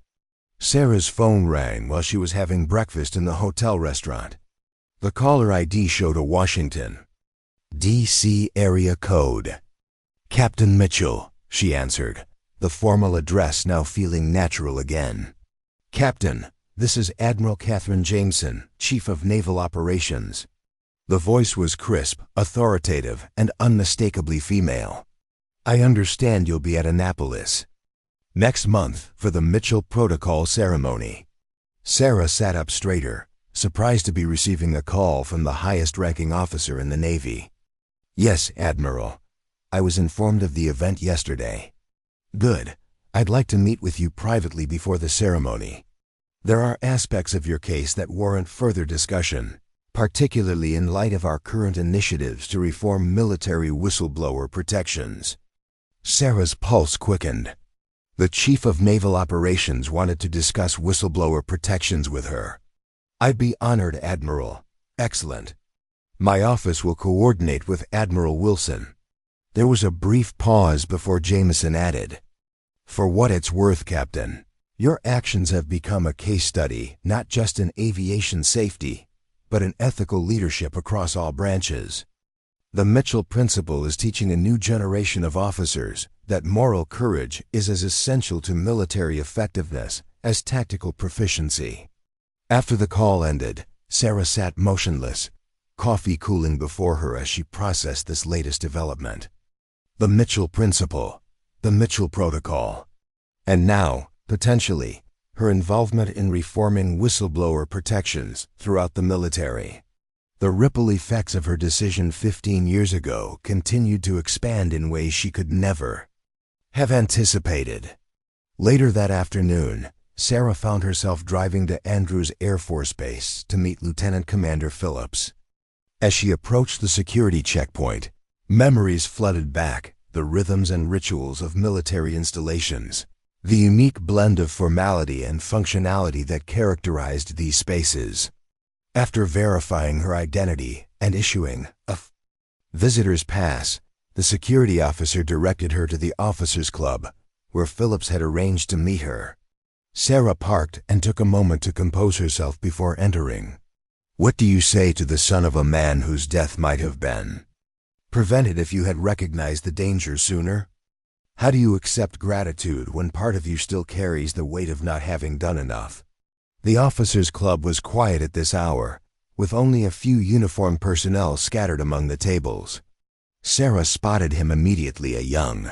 Sarah's phone rang while she was having breakfast in the hotel restaurant. The caller ID showed a Washington, D.C. area code. Captain Mitchell, she answered, the formal address now feeling natural again. Captain, this is Admiral Catherine Jameson, Chief of Naval Operations. The voice was crisp, authoritative, and unmistakably female. I understand you'll be at Annapolis next month for the Mitchell Protocol ceremony. Sarah sat up straighter, surprised to be receiving a call from the highest-ranking officer in the Navy. Yes, Admiral. I was informed of the event yesterday. Good. I'd like to meet with you privately before the ceremony. There are aspects of your case that warrant further discussion, particularly in light of our current initiatives to reform military whistleblower protections. Sarah's pulse quickened. The Chief of Naval Operations wanted to discuss whistleblower protections with her. I'd be honored, Admiral. Excellent. My office will coordinate with Admiral Wilson. There was a brief pause before Jameson added, For what it's worth, Captain, your actions have become a case study not just in aviation safety, but in ethical leadership across all branches. The Mitchell Principle is teaching a new generation of officers that moral courage is as essential to military effectiveness as tactical proficiency. After the call ended, Sarah sat motionless, coffee cooling before her as she processed this latest development. The Mitchell Principle, the Mitchell Protocol, and now, potentially, her involvement in reforming whistleblower protections throughout the military. The ripple effects of her decision 15 years ago continued to expand in ways she could never have anticipated. Later that afternoon, Sarah found herself driving to Andrews Air Force Base to meet Lieutenant Commander Phillips. As she approached the security checkpoint, memories flooded back, the rhythms and rituals of military installations, the unique blend of formality and functionality that characterized these spaces. After verifying her identity and issuing a visitor's pass, the security officer directed her to the officers' club, where Phillips had arranged to meet her. Sarah parked and took a moment to compose herself before entering. What do you say to the son of a man whose death might have been prevented if you had recognized the danger sooner? How do you accept gratitude when part of you still carries the weight of not having done enough? The officers' club was quiet at this hour, with only a few uniformed personnel scattered among the tables. Sarah spotted him immediately, a young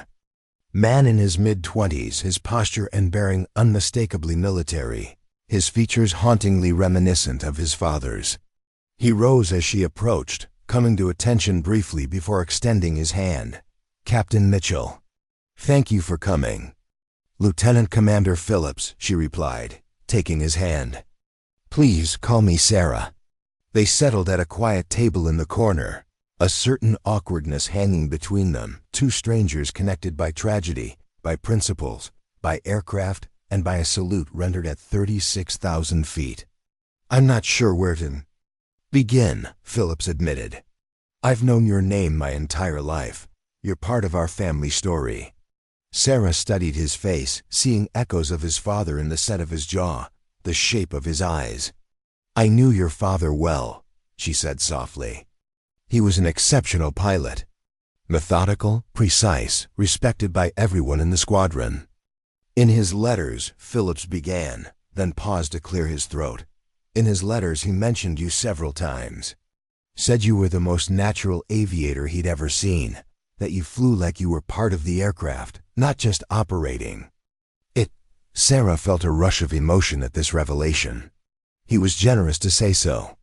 man in his mid-20s, his posture and bearing unmistakably military, his features hauntingly reminiscent of his father's. He rose as she approached, coming to attention briefly before extending his hand. "Captain Mitchell." "Thank you for coming." "Lieutenant Commander Phillips," she replied, taking his hand. "Please call me Sarah." They settled at a quiet table in the corner, a certain awkwardness hanging between them, two strangers connected by tragedy, by principles, by aircraft, and by a salute rendered at 36,000 feet. "I'm not sure where to begin," Phillips admitted. "I've known your name my entire life. You're part of our family story." Sarah studied his face, seeing echoes of his father in the set of his jaw, the shape of his eyes. "I knew your father well," she said softly. "He was an exceptional pilot. Methodical, precise, respected by everyone in the squadron." "In his letters," Phillips began, then paused to clear his throat. "In his letters he mentioned you several times. Said you were the most natural aviator he'd ever seen, that you flew like you were part of the aircraft, not just operating." Sarah felt a rush of emotion at this revelation. He was generous to say so.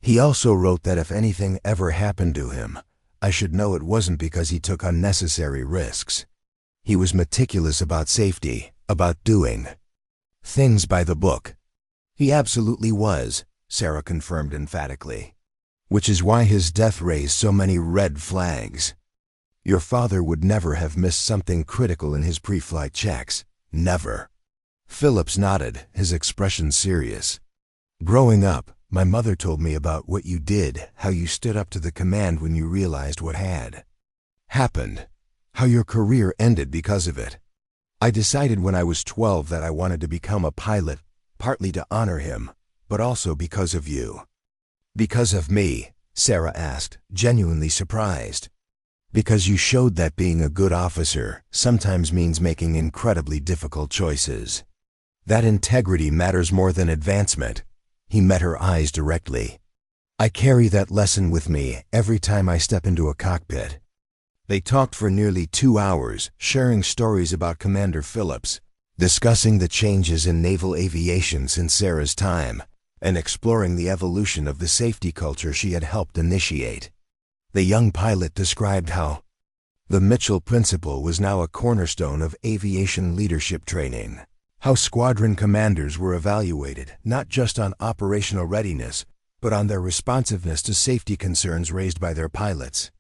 He also wrote that if anything ever happened to him, I should know it wasn't because he took unnecessary risks. He was meticulous about safety, about doing things by the book. "He absolutely was," Sarah confirmed emphatically. "Which is why his death raised so many red flags. Your father would never have missed something critical in his pre-flight checks. Never." Phillips nodded, his expression serious. "Growing up, my mother told me about what you did, how you stood up to the command when you realized what had happened, how your career ended because of it. I decided when I was 12 that I wanted to become a pilot, partly to honor him, but also because of you." "Because of me?" Sarah asked, genuinely surprised. "Because you showed that being a good officer sometimes means making incredibly difficult choices. That integrity matters more than advancement." He met her eyes directly. "I carry that lesson with me every time I step into a cockpit." They talked for nearly 2 hours, sharing stories about Commander Phillips, discussing the changes in naval aviation since Sarah's time, and exploring the evolution of the safety culture she had helped initiate. The young pilot described how the Mitchell Principle was now a cornerstone of aviation leadership training, how squadron commanders were evaluated not just on operational readiness, but on their responsiveness to safety concerns raised by their pilots.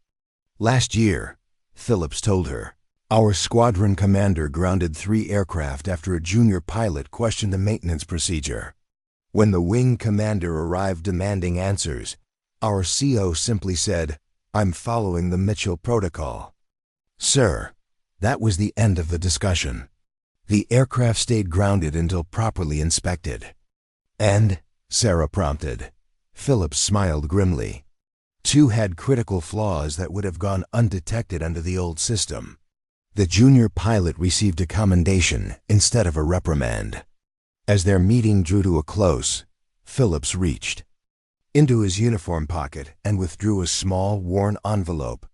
"Last year," Phillips told her, "our squadron commander grounded 3 aircraft after a junior pilot questioned the maintenance procedure. When the wing commander arrived demanding answers, our CO simply said, 'I'm following the Mitchell Protocol.' Sir, that was the end of the discussion. The aircraft stayed grounded until properly inspected." "And?" Sarah prompted. Phillips smiled grimly. 2 had critical flaws that would have gone undetected under the old system. The junior pilot received a commendation instead of a reprimand." As their meeting drew to a close, Phillips reached into his uniform pocket and withdrew a small, worn envelope.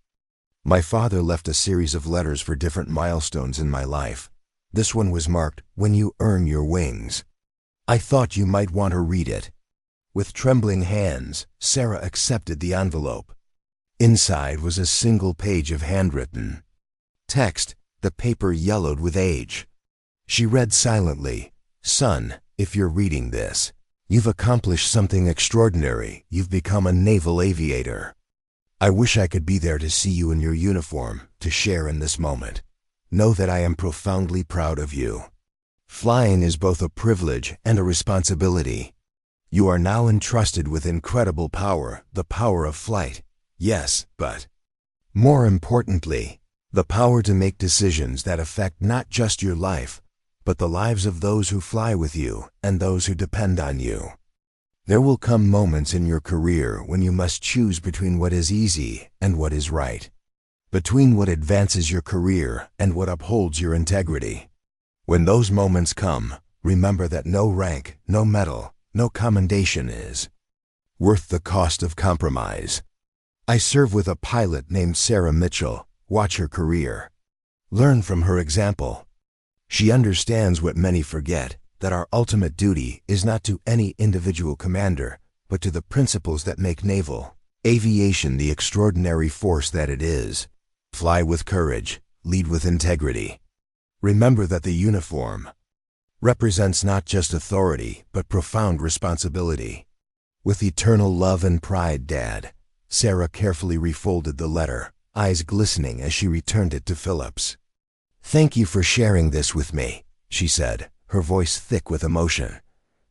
"My father left a series of letters for different milestones in my life. This one was marked, 'When you earn your wings.' I thought you might want to read it." With trembling hands, Sarah accepted the envelope. Inside was a single page of handwritten text, the paper yellowed with age. She read silently, "Son, if you're reading this, you've accomplished something extraordinary. You've become a naval aviator. I wish I could be there to see you in your uniform, to share in this moment. Know that I am profoundly proud of you. Flying is both a privilege and a responsibility. You are now entrusted with incredible power, the power of flight. Yes, but more importantly, the power to make decisions that affect not just your life, but the lives of those who fly with you and those who depend on you. There will come moments in your career when you must choose between what is easy and what is right, between what advances your career and what upholds your integrity. When those moments come, remember that no rank, no medal, no commendation is worth the cost of compromise. I serve with a pilot named Sarah Mitchell. Watch her career. Learn from her example. She understands what many forget, that our ultimate duty is not to any individual commander, but to the principles that make naval aviation the extraordinary force that it is. Fly with courage, lead with integrity. Remember that the uniform represents not just authority, but profound responsibility. With eternal love and pride, Dad. Sarah carefully refolded the letter, eyes glistening as she returned it to Phillips. Thank you for sharing this with me, she said, her voice thick with emotion.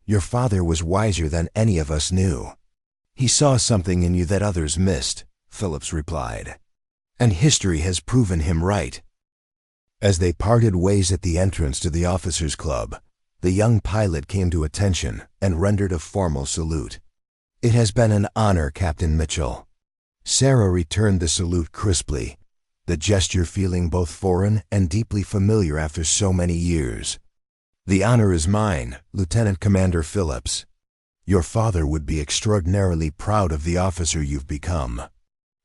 Your father was wiser than any of us knew. He saw something in you that others missed, Phillips replied. And history has proven him right. As they parted ways at the entrance to the officers' club, the young pilot came to attention and rendered a formal salute. It has been an honor, Captain Mitchell. Sarah returned the salute crisply, the gesture feeling both foreign and deeply familiar after so many years. The honor is mine, Lieutenant Commander Phillips. Your father would be extraordinarily proud of the officer you've become.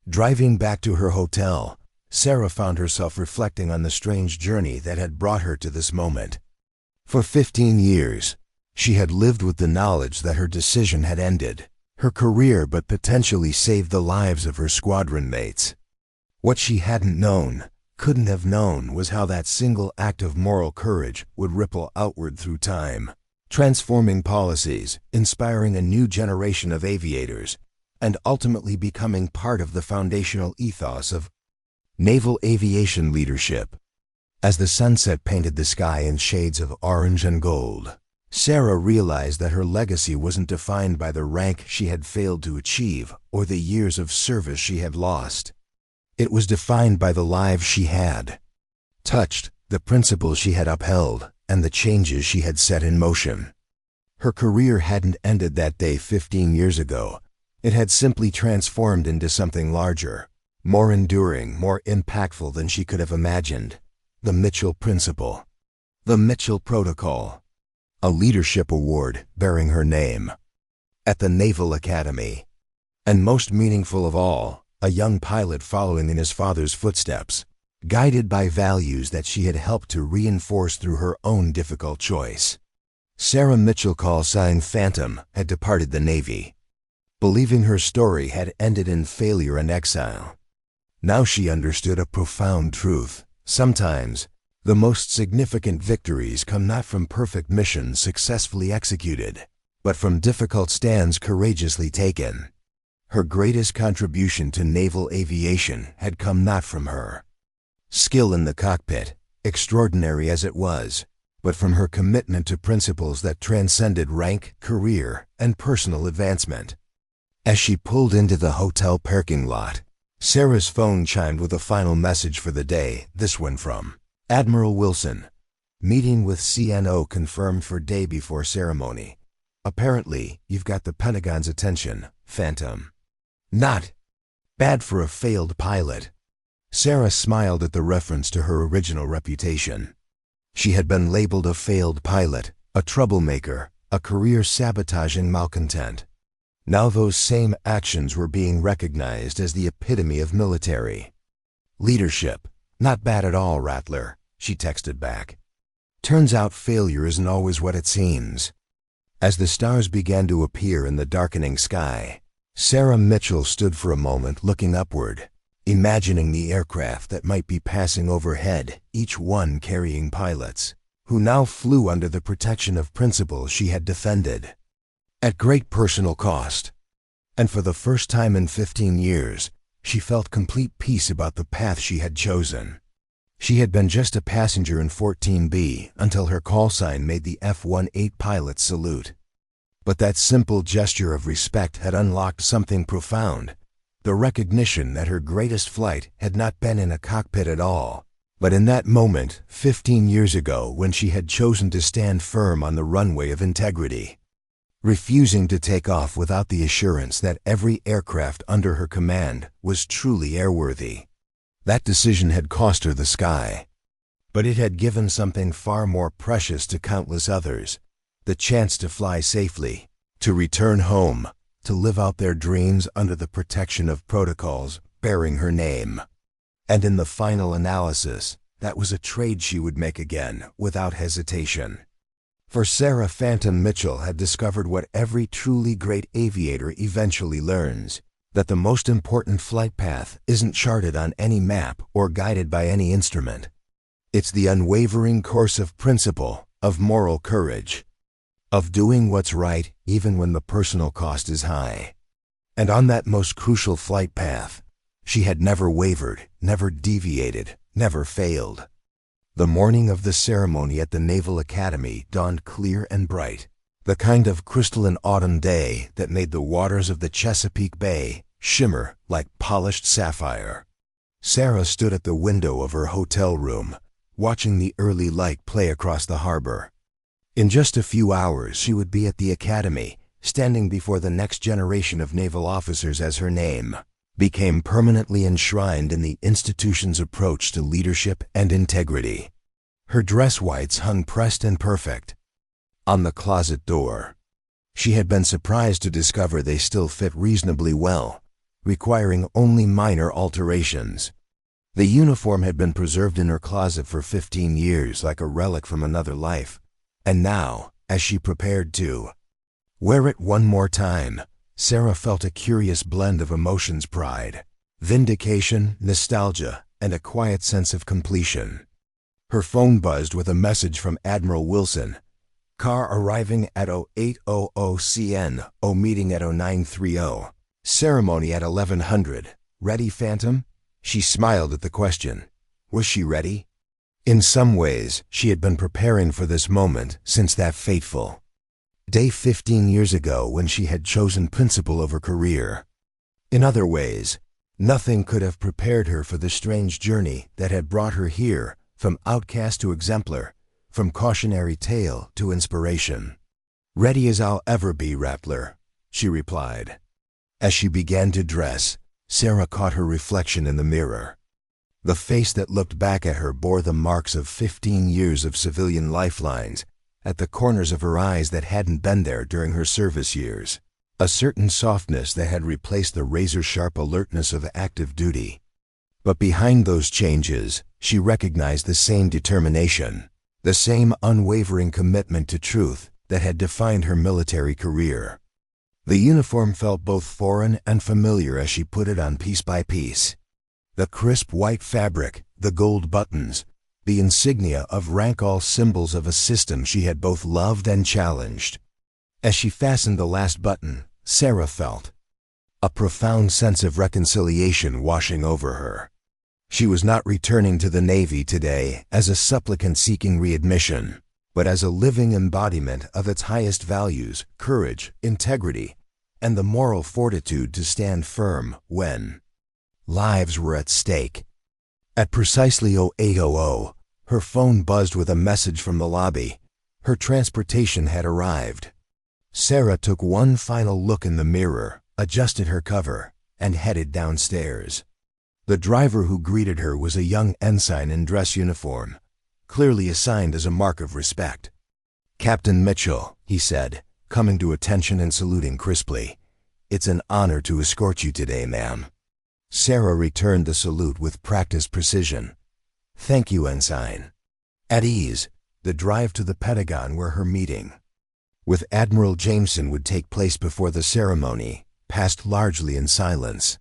Driving back to her hotel, Sarah found herself reflecting on the strange journey that had brought her to this moment. For 15 years, she had lived with the knowledge that her decision had ended her career but potentially saved the lives of her squadron mates. What she hadn't known, couldn't have known, was how that single act of moral courage would ripple outward through time, transforming policies, inspiring a new generation of aviators, and ultimately becoming part of the foundational ethos of naval aviation leadership. As the sunset painted the sky in shades of orange and gold, Sarah realized that her legacy wasn't defined by the rank she had failed to achieve or the years of service she had lost. It was defined by the lives she had touched, the principles she had upheld, and the changes she had set in motion. Her career hadn't ended that day 15 years ago. It had simply transformed into something larger, more enduring, more impactful than she could have imagined. The Mitchell Principle. The Mitchell Protocol. A leadership award bearing her name. At the Naval Academy. And most meaningful of all, a young pilot following in his father's footsteps, guided by values that she had helped to reinforce through her own difficult choice. Sarah Mitchell, call sign Phantom, had departed the Navy, believing her story had ended in failure and exile. Now she understood a profound truth. Sometimes, the most significant victories come not from perfect missions successfully executed, but from difficult stands courageously taken. Her greatest contribution to naval aviation had come not from her skill in the cockpit, extraordinary as it was, but from her commitment to principles that transcended rank, career, and personal advancement. As she pulled into the hotel parking lot, Sarah's phone chimed with a final message for the day, this one from Admiral Wilson. Meeting with CNO confirmed for day before ceremony. Apparently, you've got the Pentagon's attention, Phantom. Not bad for a failed pilot. Sarah smiled at the reference to her original reputation. She had been labeled a failed pilot, a troublemaker, a career-sabotaging malcontent. Now those same actions were being recognized as the epitome of military leadership. Not bad at all, Rattler, she texted back. Turns out failure isn't always what it seems. As the stars began to appear in the darkening sky, Sarah Mitchell stood for a moment looking upward, imagining the aircraft that might be passing overhead, each one carrying pilots, who now flew under the protection of principles she had defended, at great personal cost. And for the first time in 15 years, she felt complete peace about the path she had chosen. She had been just a passenger in 14B until her call sign made the F-18 pilot salute. But that simple gesture of respect had unlocked something profound, the recognition that her greatest flight had not been in a cockpit at all, but in that moment 15 years ago when she had chosen to stand firm on the runway of integrity, refusing to take off without the assurance that every aircraft under her command was truly airworthy. That decision had cost her the sky, but it had given something far more precious to countless others: the chance to fly safely, to return home, to live out their dreams under the protection of protocols bearing her name. And in the final analysis, that was a trade she would make again without hesitation. For Sarah Phantom Mitchell had discovered what every truly great aviator eventually learns: that the most important flight path isn't charted on any map or guided by any instrument. It's the unwavering course of principle, of moral courage, of doing what's right even when the personal cost is high. And on that most crucial flight path, she had never wavered, never deviated, never failed. The morning of the ceremony at the Naval Academy dawned clear and bright, the kind of crystalline autumn day that made the waters of the Chesapeake Bay shimmer like polished sapphire. Sarah stood at the window of her hotel room, watching the early light play across the harbor. In just a few hours she would be at the academy, standing before the next generation of naval officers as her name became permanently enshrined in the institution's approach to leadership and integrity. Her dress whites hung pressed and perfect on the closet door. She had been surprised to discover they still fit reasonably well, requiring only minor alterations. The uniform had been preserved in her closet for 15 years like a relic from another life, and now, as she prepared to wear it one more time, Sarah felt a curious blend of emotions: pride, vindication, nostalgia, and a quiet sense of completion. Her phone buzzed with a message from Admiral Wilson. Car arriving at 0800 CN, meeting at 0930. Ceremony at 1100. Ready, Phantom? She smiled at the question. Was she ready? In some ways, she had been preparing for this moment since that fateful day 15 years ago when she had chosen principle over career. In other ways, nothing could have prepared her for the strange journey that had brought her here, from outcast to exemplar, from cautionary tale to inspiration. Ready as I'll ever be, Rappler, she replied. As she began to dress, Sarah caught her reflection in the mirror. The face that looked back at her bore the marks of 15 years of civilian lifelines at the corners of her eyes that hadn't been there during her service years, a certain softness that had replaced the razor-sharp alertness of active duty. But behind those changes, she recognized the same determination, the same unwavering commitment to truth that had defined her military career. The uniform felt both foreign and familiar as she put it on piece by piece. The crisp white fabric, the gold buttons, the insignia of rank, all symbols of a system she had both loved and challenged. As she fastened the last button, Sarah felt a profound sense of reconciliation washing over her. She was not returning to the Navy today as a supplicant seeking readmission, but as a living embodiment of its highest values: courage, integrity, and the moral fortitude to stand firm when lives were at stake. At precisely 0800, her phone buzzed with a message from the lobby. Her transportation had arrived. Sarah took one final look in the mirror, adjusted her cover, and headed downstairs. The driver who greeted her was a young ensign in dress uniform, clearly assigned as a mark of respect. "Captain Mitchell," he said, coming to attention and saluting crisply. "It's an honor to escort you today, ma'am." Sarah returned the salute with practiced precision. "Thank you, Ensign." At ease, the drive to the Pentagon where her meeting with Admiral Jameson would take place before the ceremony passed largely in silence.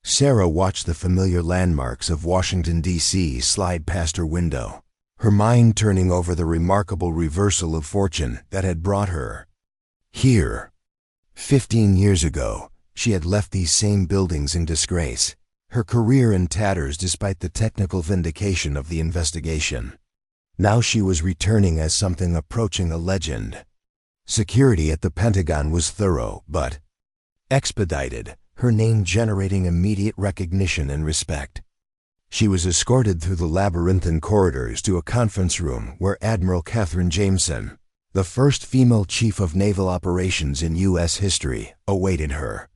Sarah watched the familiar landmarks of Washington, D.C. slide past her window, her mind turning over the remarkable reversal of fortune that had brought her here. 15 years ago, she had left these same buildings in disgrace, her career in tatters despite the technical vindication of the investigation. Now she was returning as something approaching a legend. Security at the Pentagon was thorough, but expedited, her name generating immediate recognition and respect. She was escorted through the labyrinthine corridors to a conference room where Admiral Katherine Jameson, the first female chief of naval operations in U.S. history, awaited her.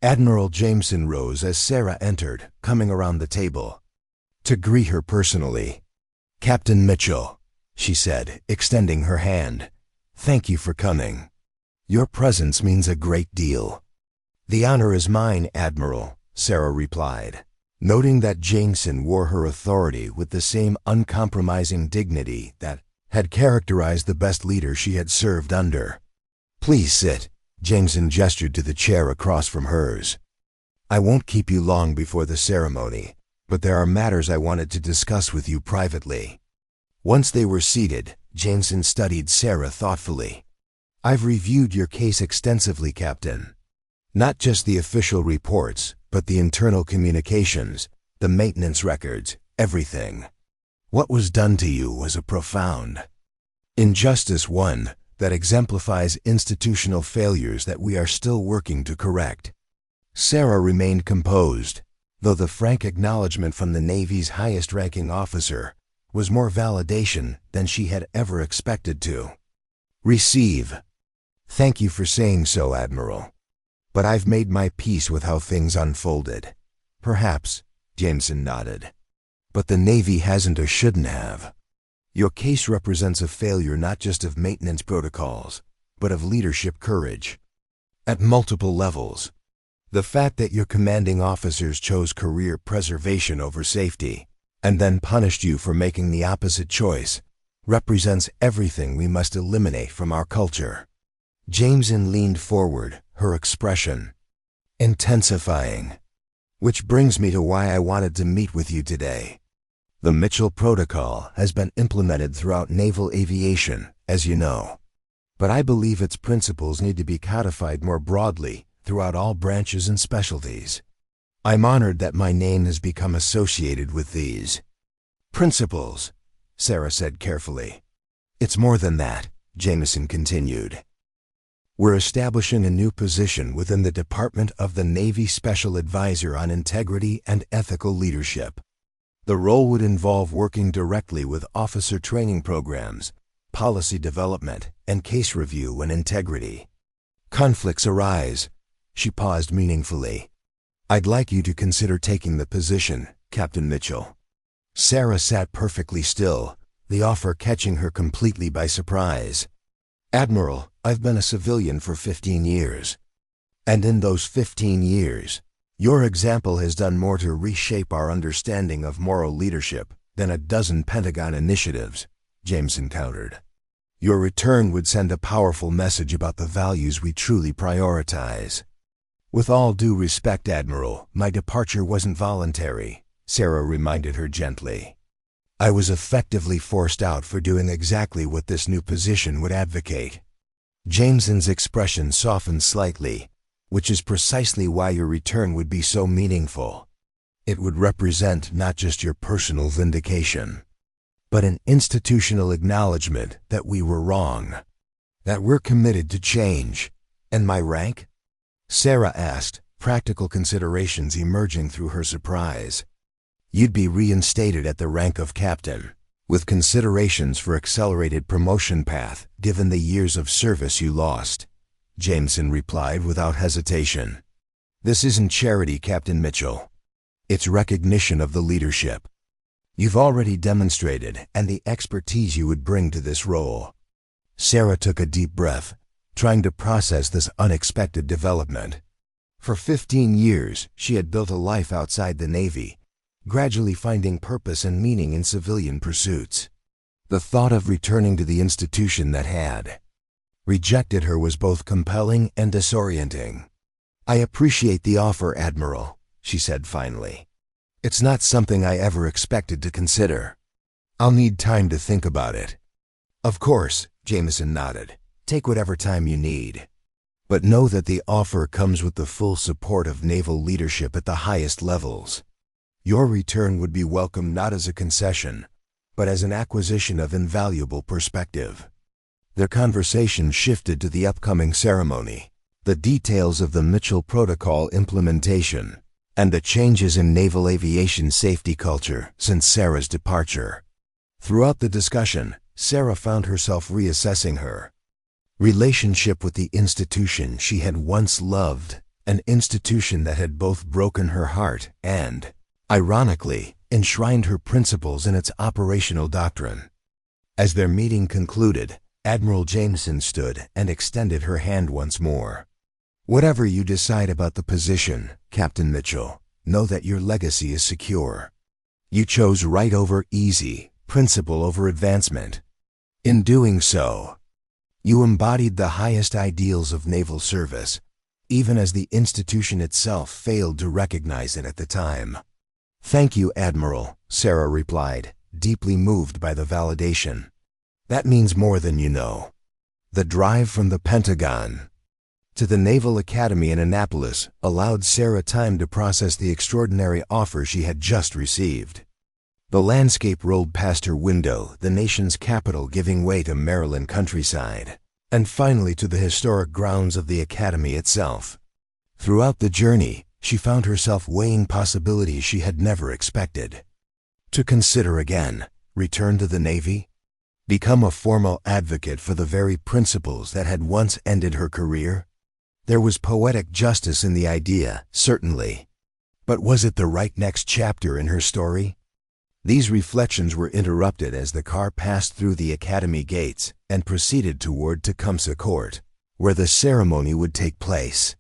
Admiral Jameson rose as Sarah entered, coming around the table. To greet her personally. "Captain Mitchell," she said, extending her hand. "Thank you for coming. Your presence means a great deal." "The honor is mine, Admiral," Sarah replied, noting that Jameson wore her authority with the same uncompromising dignity that had characterized the best leader she had served under. "Please sit," Jameson gestured to the chair across from hers. "I won't keep you long before the ceremony, but there are matters I wanted to discuss with you privately." Once they were seated, Jameson studied Sarah thoughtfully. "I've reviewed your case extensively, Captain. Not just the official reports, but the internal communications, the maintenance records, everything. What was done to you was a profound injustice, one that exemplifies institutional failures that we are still working to correct." Sarah remained composed, though the frank acknowledgement from the Navy's highest-ranking officer was more validation than she had ever expected to receive. "Thank you for saying so, Admiral. But I've made my peace with how things unfolded." "Perhaps," Jameson nodded. "But the Navy hasn't or shouldn't have. Your case represents a failure not just of maintenance protocols, but of leadership courage. At multiple levels. The fact that your commanding officers chose career preservation over safety, and then punished you for making the opposite choice, represents everything we must eliminate from our culture." Jameson leaned forward, her expression intensifying. "Which brings me to why I wanted to meet with you today. The Mitchell Protocol has been implemented throughout naval aviation, as you know. But I believe its principles need to be codified more broadly throughout all branches and specialties. I'm honored that my name has become associated with these principles," Sarah said carefully. "It's more than that," Jameson continued. "We're establishing a new position within the Department of the Navy Special Advisor on Integrity and Ethical Leadership. The role would involve working directly with officer training programs, policy development, and case review when integrity conflicts arise." She paused meaningfully. "I'd like you to consider taking the position, Captain Mitchell." Sarah sat perfectly still, the offer catching her completely by surprise. "Admiral, I've been a civilian for 15 years. And in those 15 years, your example has done more to reshape our understanding of moral leadership than a dozen Pentagon initiatives," Jameson countered. "Your return would send a powerful message about the values we truly prioritize." "With all due respect, Admiral, my departure wasn't voluntary," Sarah reminded her gently. "I was effectively forced out for doing exactly what this new position would advocate." Jameson's expression softened slightly, "which is precisely why your return would be so meaningful. It would represent not just your personal vindication, but an institutional acknowledgement that we were wrong, that we're committed to change." "And my rank?" Sarah asked, practical considerations emerging through her surprise. "You'd be reinstated at the rank of captain, with considerations for accelerated promotion path given the years of service you lost," Jameson replied without hesitation. "This isn't charity, Captain Mitchell. It's recognition of the leadership you've already demonstrated and the expertise you would bring to this role." Sarah took a deep breath, trying to process this unexpected development. For 15 years, she had built a life outside the Navy, gradually finding purpose and meaning in civilian pursuits. The thought of returning to the institution that had rejected her was both compelling and disorienting. "I appreciate the offer, Admiral," she said finally. "It's not something I ever expected to consider. I'll need time to think about it." "Of course," Jameson nodded. "Take whatever time you need. But know that the offer comes with the full support of naval leadership at the highest levels." Your return would be welcome not as a concession, but as an acquisition of invaluable perspective. Their conversation shifted to the upcoming ceremony, the details of the Mitchell Protocol implementation, and the changes in naval aviation safety culture since Sarah's departure. Throughout the discussion, Sarah found herself reassessing her relationship with the institution she had once loved, an institution that had both broken her heart and, ironically, enshrined her principles in its operational doctrine. As their meeting concluded, Admiral Jameson stood and extended her hand once more. Whatever you decide about the position, Captain Mitchell, know that your legacy is secure. You chose right over easy, principle over advancement. In doing so, you embodied the highest ideals of naval service, even as the institution itself failed to recognize it at the time. Thank you, Admiral, Sarah replied, deeply moved by the validation. That means more than you know. The drive from the Pentagon to the Naval Academy in Annapolis allowed Sarah time to process the extraordinary offer she had just received. The landscape rolled past her window, the nation's capital giving way to Maryland countryside, and finally to the historic grounds of the Academy itself. Throughout the journey, she found herself weighing possibilities she had never expected. To consider again, return to the Navy? Become a formal advocate for the very principles that had once ended her career? There was poetic justice in the idea, certainly. But was it the right next chapter in her story? These reflections were interrupted as the car passed through the Academy gates and proceeded toward Tecumseh Court, where the ceremony would take place.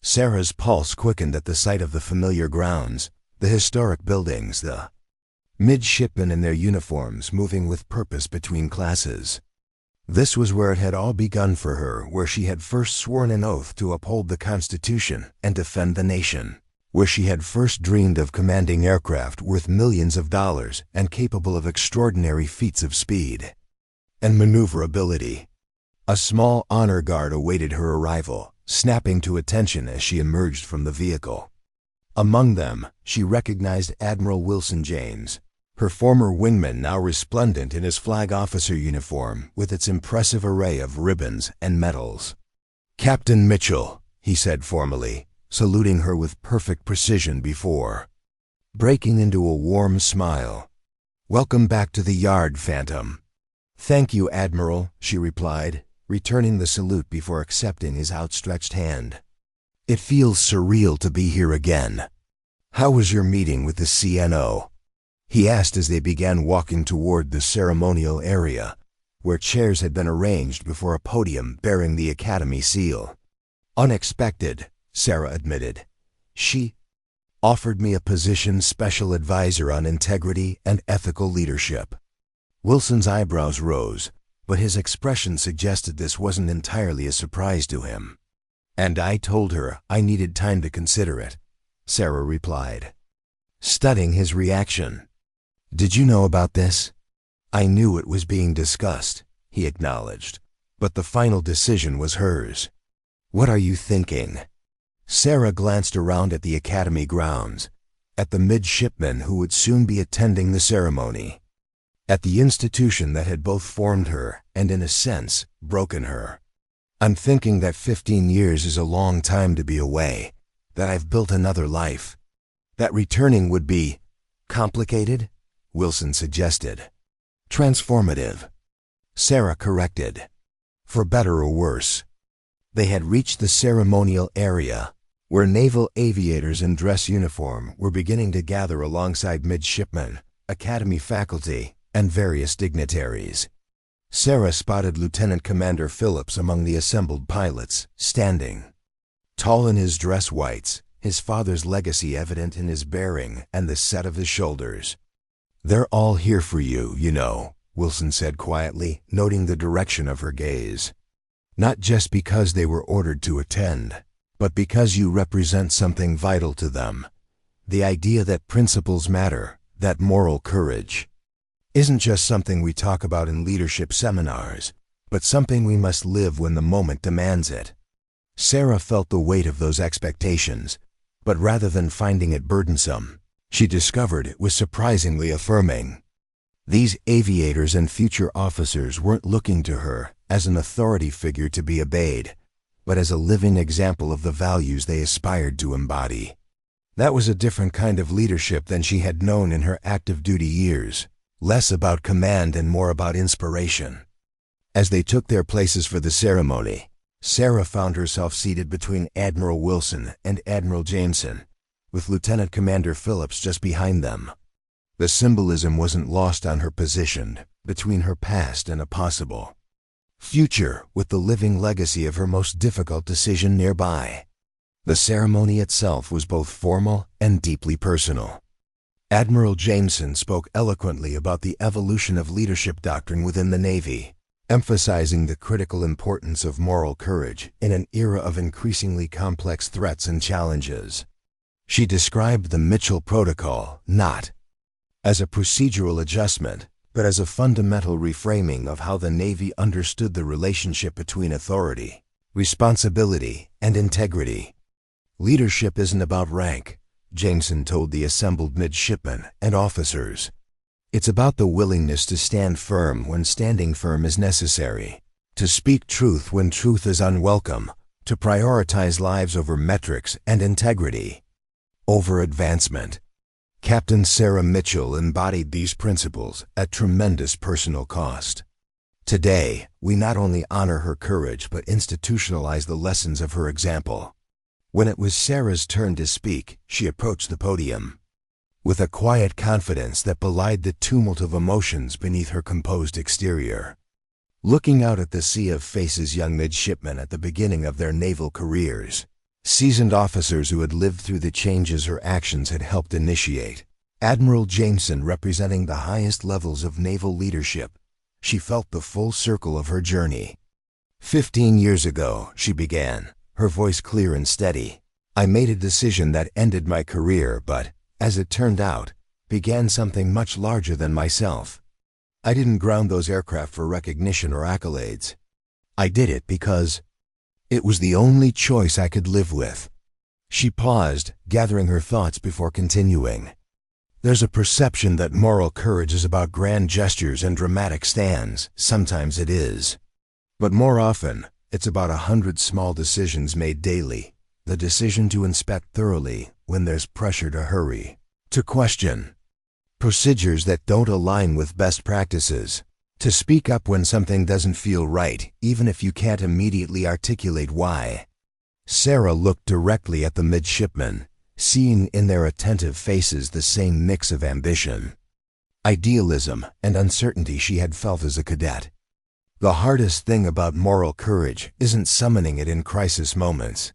Sarah's pulse quickened at the sight of the familiar grounds, the historic buildings, the midshipmen in their uniforms moving with purpose between classes. This was where it had all begun for her, where she had first sworn an oath to uphold the Constitution and defend the nation, where she had first dreamed of commanding aircraft worth millions of dollars and capable of extraordinary feats of speed and maneuverability. A small honor guard awaited her arrival, snapping to attention as she emerged from the vehicle. Among them, she recognized Admiral Wilson James, her former wingman now resplendent in his flag officer uniform with its impressive array of ribbons and medals. "Captain Mitchell," he said formally, saluting her with perfect precision before breaking into a warm smile. "Welcome back to the yard, Phantom." "Thank you, Admiral," she replied, returning the salute before accepting his outstretched hand. "It feels surreal to be here again. How was your meeting with the CNO?" he asked as they began walking toward the ceremonial area, where chairs had been arranged before a podium bearing the Academy seal. "Unexpected," Sarah admitted. "She offered me a position special advisor on integrity and ethical leadership." Wilson's eyebrows rose, but his expression suggested this wasn't entirely a surprise to him. "And I told her I needed time to consider it," Sarah replied, studying his reaction. "Did you know about this?" "I knew it was being discussed," he acknowledged, "but the final decision was hers." "What are you thinking?" Sarah glanced around at the Academy grounds, at the midshipmen who would soon be attending the ceremony, at the institution that had both formed her and, in a sense, broken her. "I'm thinking that 15 years is a long time to be away, that I've built another life, that returning would be complicated," Wilson suggested. "Transformative," Sarah corrected. "For better or worse." They had reached the ceremonial area, where naval aviators in dress uniform were beginning to gather alongside midshipmen, Academy faculty, and various dignitaries. Sarah spotted Lieutenant Commander Phillips among the assembled pilots, standing tall in his dress whites, his father's legacy evident in his bearing and the set of his shoulders. "They're all here for you, you know," Wilson said quietly, noting the direction of her gaze. "Not just because they were ordered to attend, but because you represent something vital to them. The idea that principles matter, that moral courage, isn't just something we talk about in leadership seminars, but something we must live when the moment demands it." Sarah felt the weight of those expectations, but rather than finding it burdensome, She discovered it was surprisingly affirming. These aviators and future officers weren't looking to her as an authority figure to be obeyed, but as a living example of the values they aspired to embody. That was a different kind of leadership than she had known in her active duty years, less about command and more about inspiration. As they took their places for the ceremony, Sarah found herself seated between Admiral Wilson and Admiral Jameson, with Lieutenant Commander Phillips just behind them. The symbolism wasn't lost on her, positioned between her past and a possible future, with the living legacy of her most difficult decision nearby. The ceremony itself was both formal and deeply personal. Admiral Jameson spoke eloquently about the evolution of leadership doctrine within the Navy, emphasizing the critical importance of moral courage in an era of increasingly complex threats and challenges. She described the Mitchell Protocol not as a procedural adjustment, but as a fundamental reframing of how the Navy understood the relationship between authority, responsibility, and integrity. Leadership isn't about rank, Jameson told the assembled midshipmen and officers. It's about the willingness to stand firm when standing firm is necessary, to speak truth when truth is unwelcome, to prioritize lives over metrics and integrity over advancement. Captain Sarah Mitchell embodied these principles at tremendous personal cost. Today, we not only honor her courage but institutionalize the lessons of her example. When it was Sarah's turn to speak, she approached the podium with a quiet confidence that belied the tumult of emotions beneath her composed exterior. Looking out at the sea of faces, young midshipmen at the beginning of their naval careers, seasoned officers who had lived through the changes her actions had helped initiate, Admiral Jameson representing the highest levels of naval leadership, she felt the full circle of her journey. 15 years ago, she began, her voice clear and steady. I made a decision that ended my career but, as it turned out, began something much larger than myself. I didn't ground those aircraft for recognition or accolades. I did it because it was the only choice I could live with. She paused, gathering her thoughts before continuing. There's a perception that moral courage is about grand gestures and dramatic stands. Sometimes it is. But more often, it's about 100 small decisions made daily. The decision to inspect thoroughly when there's pressure, to hurry, to question procedures that don't align with best practices, to speak up when something doesn't feel right, even if you can't immediately articulate why. Sarah looked directly at the midshipmen, seeing in their attentive faces the same mix of ambition, idealism, and uncertainty she had felt as a cadet. The hardest thing about moral courage isn't summoning it in crisis moments.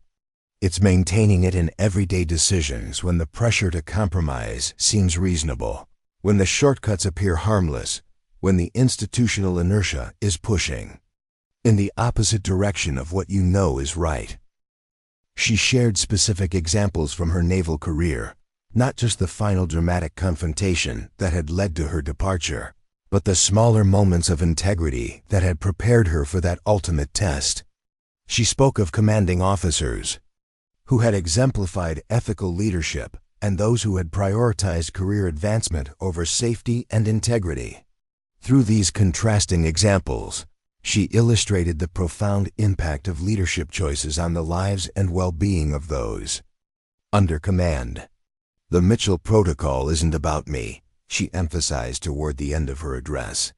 It's maintaining it in everyday decisions when the pressure to compromise seems reasonable, when the shortcuts appear harmless, when the institutional inertia is pushing in the opposite direction of what you know is right. She shared specific examples from her naval career, not just the final dramatic confrontation that had led to her departure, but the smaller moments of integrity that had prepared her for that ultimate test. She spoke of commanding officers who had exemplified ethical leadership and those who had prioritized career advancement over safety and integrity. Through these contrasting examples, she illustrated the profound impact of leadership choices on the lives and well-being of those under command. The Mitchell Protocol isn't about me, she emphasized toward the end of her address.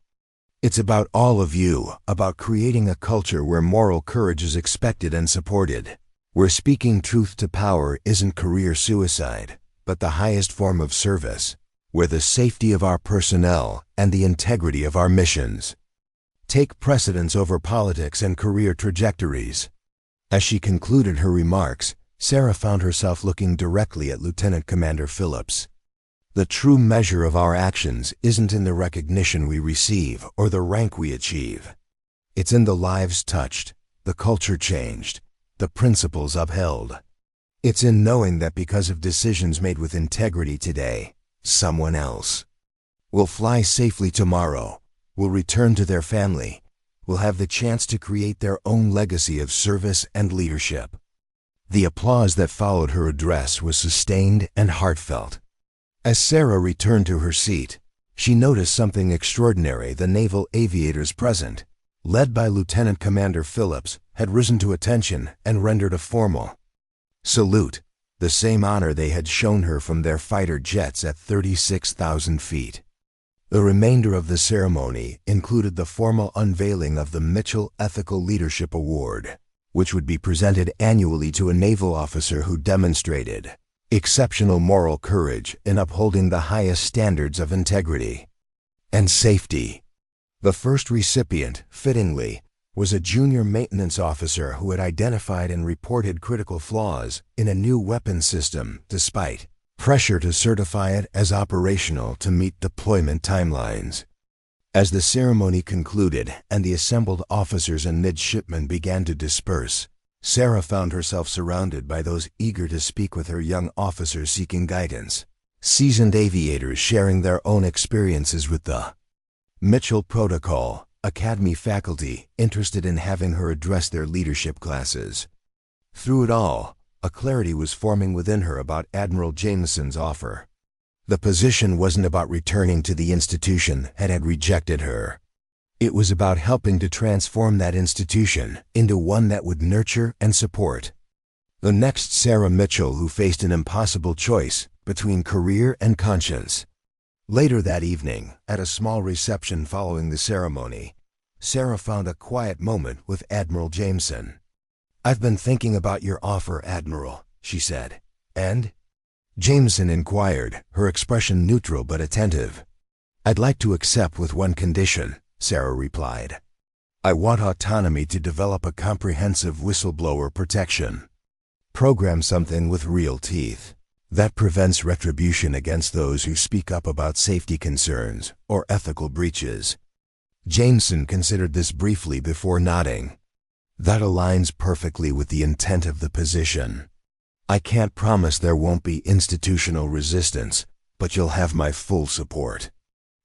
It's about all of you, about creating a culture where moral courage is expected and supported, where speaking truth to power isn't career suicide, but the highest form of service, where the safety of our personnel and the integrity of our missions take precedence over politics and career trajectories. As she concluded her remarks, Sarah found herself looking directly at Lieutenant Commander Phillips. The true measure of our actions isn't in the recognition we receive or the rank we achieve. It's in the lives touched, the culture changed, the principles upheld. It's in knowing that because of decisions made with integrity today, someone else will fly safely tomorrow, will return to their family, will have the chance to create their own legacy of service and leadership. The applause that followed her address was sustained and heartfelt. As Sarah returned to her seat, she noticed something extraordinary. The naval aviators present, led by Lieutenant Commander Phillips, had risen to attention and rendered a formal salute, the same honor they had shown her from their fighter jets at 36,000 feet. The remainder of the ceremony included the formal unveiling of the Mitchell Ethical Leadership Award, which would be presented annually to a naval officer who demonstrated exceptional moral courage in upholding the highest standards of integrity and safety. The first recipient, fittingly, was a junior maintenance officer who had identified and reported critical flaws in a new weapon system despite pressure to certify it as operational to meet deployment timelines. As the ceremony concluded and the assembled officers and midshipmen began to disperse, Sarah found herself surrounded by those eager to speak with her young officers seeking guidance, seasoned aviators sharing their own experiences with the Mitchell Protocol, Academy faculty interested in having her address their leadership classes. Through it all, a clarity was forming within her about Admiral Jameson's offer. The position wasn't about returning to the institution that had rejected her. It was about helping to transform that institution into one that would nurture and support the next Sarah Mitchell, who faced an impossible choice between career and conscience. Later that evening, at a small reception following the ceremony, Sarah found a quiet moment with Admiral Jameson. "I've been thinking about your offer, Admiral," she said. "And?" Jameson inquired, her expression neutral but attentive. "I'd like to accept with one condition," Sarah replied. "I want autonomy to develop a comprehensive whistleblower protection program, something with real teeth, that prevents retribution against those who speak up about safety concerns or ethical breaches." Jameson considered this briefly before nodding. "That aligns perfectly with the intent of the position. I can't promise there won't be institutional resistance, but you'll have my full support."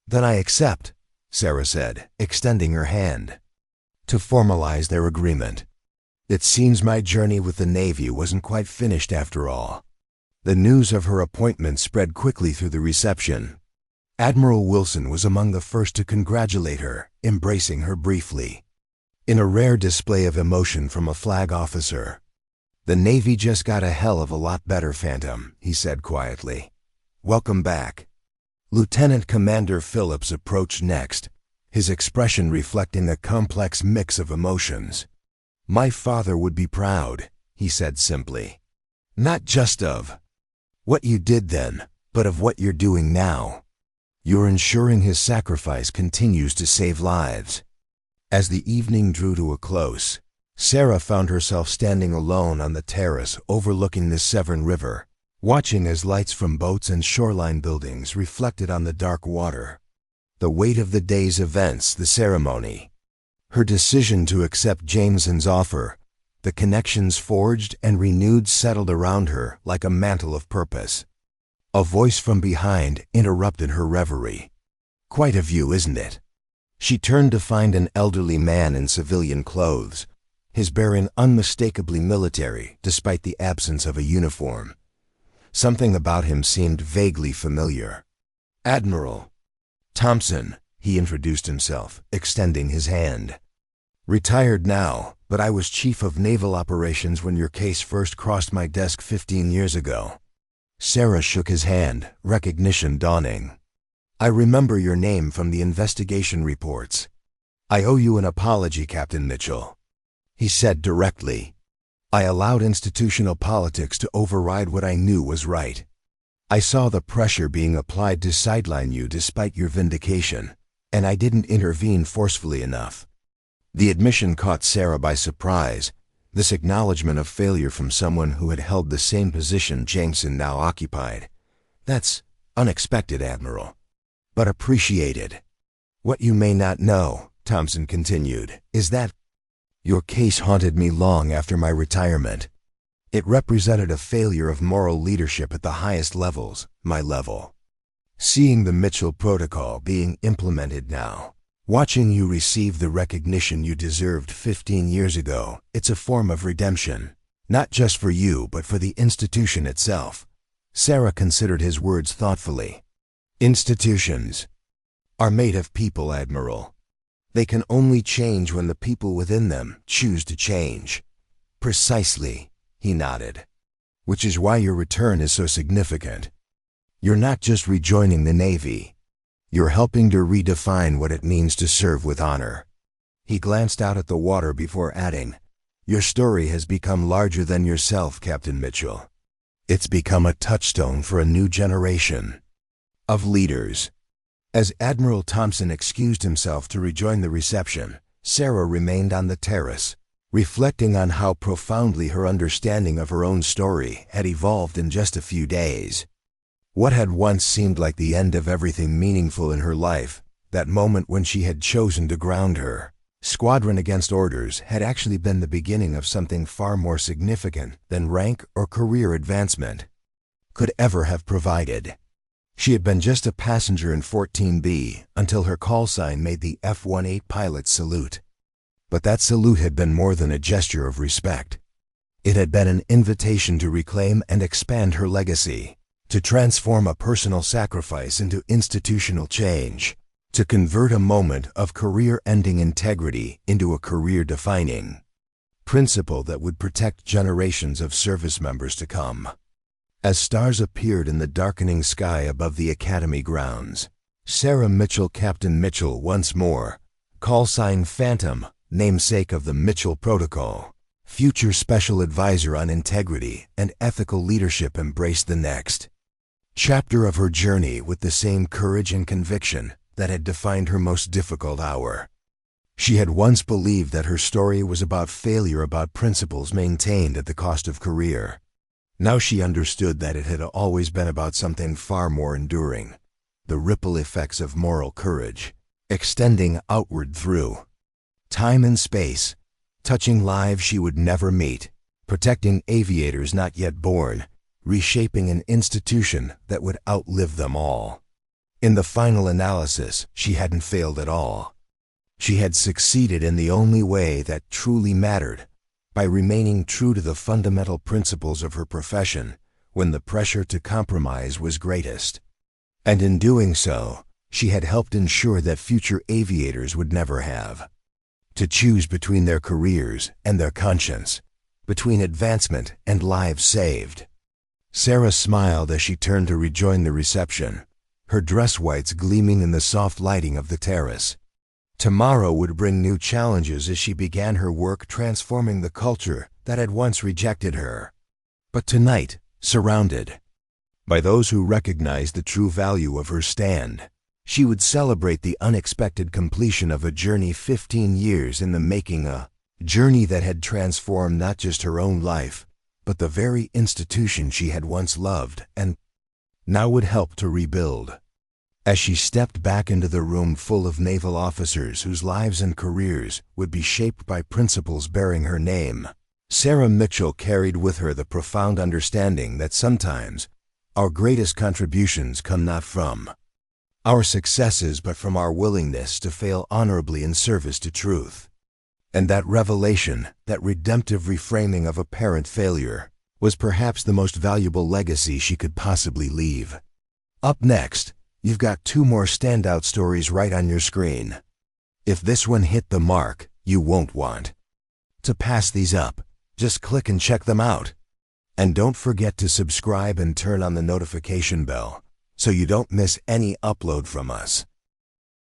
"Then I accept," Sarah said, extending her hand. To formalize their agreement. It seems my journey with the Navy wasn't quite finished after all. The news of her appointment spread quickly through the reception. Admiral Wilson was among the first to congratulate her, embracing her briefly. In a rare display of emotion from a flag officer. "The Navy just got a hell of a lot better, Phantom," he said quietly. "Welcome back." Lieutenant Commander Phillips approached next, his expression reflecting a complex mix of emotions. "My father would be proud," he said simply. "Not just of what you did then, but of what you're doing now. You're ensuring his sacrifice continues to save lives." As the evening drew to a close, Sarah found herself standing alone on the terrace overlooking the Severn River, watching as lights from boats and shoreline buildings reflected on the dark water. The weight of the day's events, the ceremony, her decision to accept Jameson's offer, the connections forged and renewed settled around her like a mantle of purpose. A voice from behind interrupted her reverie. "Quite a view, isn't it?" She turned to find an elderly man in civilian clothes, his bearing unmistakably military despite the absence of a uniform. Something about him seemed vaguely familiar. "Admiral Thompson," he introduced himself, extending his hand. "Retired now, but I was Chief of Naval Operations when your case first crossed my desk 15 years ago." Sarah shook his hand, recognition dawning. "I remember your name from the investigation reports. I owe you an apology, Captain Mitchell," he said directly. "I allowed institutional politics to override what I knew was right. I saw the pressure being applied to sideline you despite your vindication, and I didn't intervene forcefully enough." The admission caught Sarah by surprise, this acknowledgement of failure from someone who had held the same position Jameson now occupied. "That's unexpected, Admiral, but appreciated. What you may not know," Thompson continued, "is that your case haunted me long after my retirement. It represented a failure of moral leadership at the highest levels, my level. Seeing the Mitchell Protocol being implemented now, watching you receive the recognition you deserved 15 years ago, it's a form of redemption, not just for you but for the institution itself. Sarah considered his words thoughtfully. Institutions are made of people, Admiral. They can only change when the people within them choose to change. Precisely, he nodded. Which is why your return is so significant. You're not just rejoining the Navy. You're helping to redefine what it means to serve with honor. He glanced out at the water before adding, "Your story has become larger than yourself, Captain Mitchell. It's become a touchstone for a new generation of leaders." As Admiral Thompson excused himself to rejoin the reception, Sarah remained on the terrace, reflecting on how profoundly her understanding of her own story had evolved in just a few days. What had once seemed like the end of everything meaningful in her life, that moment when she had chosen to ground her squadron against orders, had actually been the beginning of something far more significant than rank or career advancement could ever have provided. She had been just a passenger in 14B until her call sign made the F-18 pilot salute. But that salute had been more than a gesture of respect. It had been an invitation to reclaim and expand her legacy, to transform a personal sacrifice into institutional change, to convert a moment of career-ending integrity into a career-defining principle that would protect generations of service members to come. As stars appeared in the darkening sky above the Academy grounds, Sarah Mitchell, Captain Mitchell once more, call sign Phantom, namesake of the Mitchell Protocol, future Special Advisor on Integrity and Ethical Leadership, embraced the next chapter of her journey with the same courage and conviction that had defined her most difficult hour. She had once believed that her story was about failure, about principles maintained at the cost of career. Now she understood that it had always been about something far more enduring, the ripple effects of moral courage, extending outward through time and space, touching lives she would never meet, protecting aviators not yet born, reshaping an institution that would outlive them all. In the final analysis, she hadn't failed at all. She had succeeded in the only way that truly mattered, by remaining true to the fundamental principles of her profession when the pressure to compromise was greatest. And in doing so, she had helped ensure that future aviators would never have to choose between their careers and their conscience, between advancement and lives saved. Sarah smiled as she turned to rejoin the reception, her dress whites gleaming in the soft lighting of the terrace. Tomorrow would bring new challenges as she began her work transforming the culture that had once rejected her. But tonight, surrounded by those who recognized the true value of her stand, she would celebrate the unexpected completion of a journey 15 years in the making, a journey that had transformed not just her own life, but the very institution she had once loved and now would help to rebuild. As she stepped back into the room full of naval officers whose lives and careers would be shaped by principles bearing her name, Sarah Mitchell carried with her the profound understanding that sometimes our greatest contributions come not from our successes but from our willingness to fail honorably in service to truth. And that revelation, that redemptive reframing of apparent failure, was perhaps the most valuable legacy she could possibly leave. Up next, you've got 2 more standout stories right on your screen. If this one hit the mark, you won't want to pass these up. Just click and check them out. And don't forget to subscribe and turn on the notification bell so you don't miss any upload from us.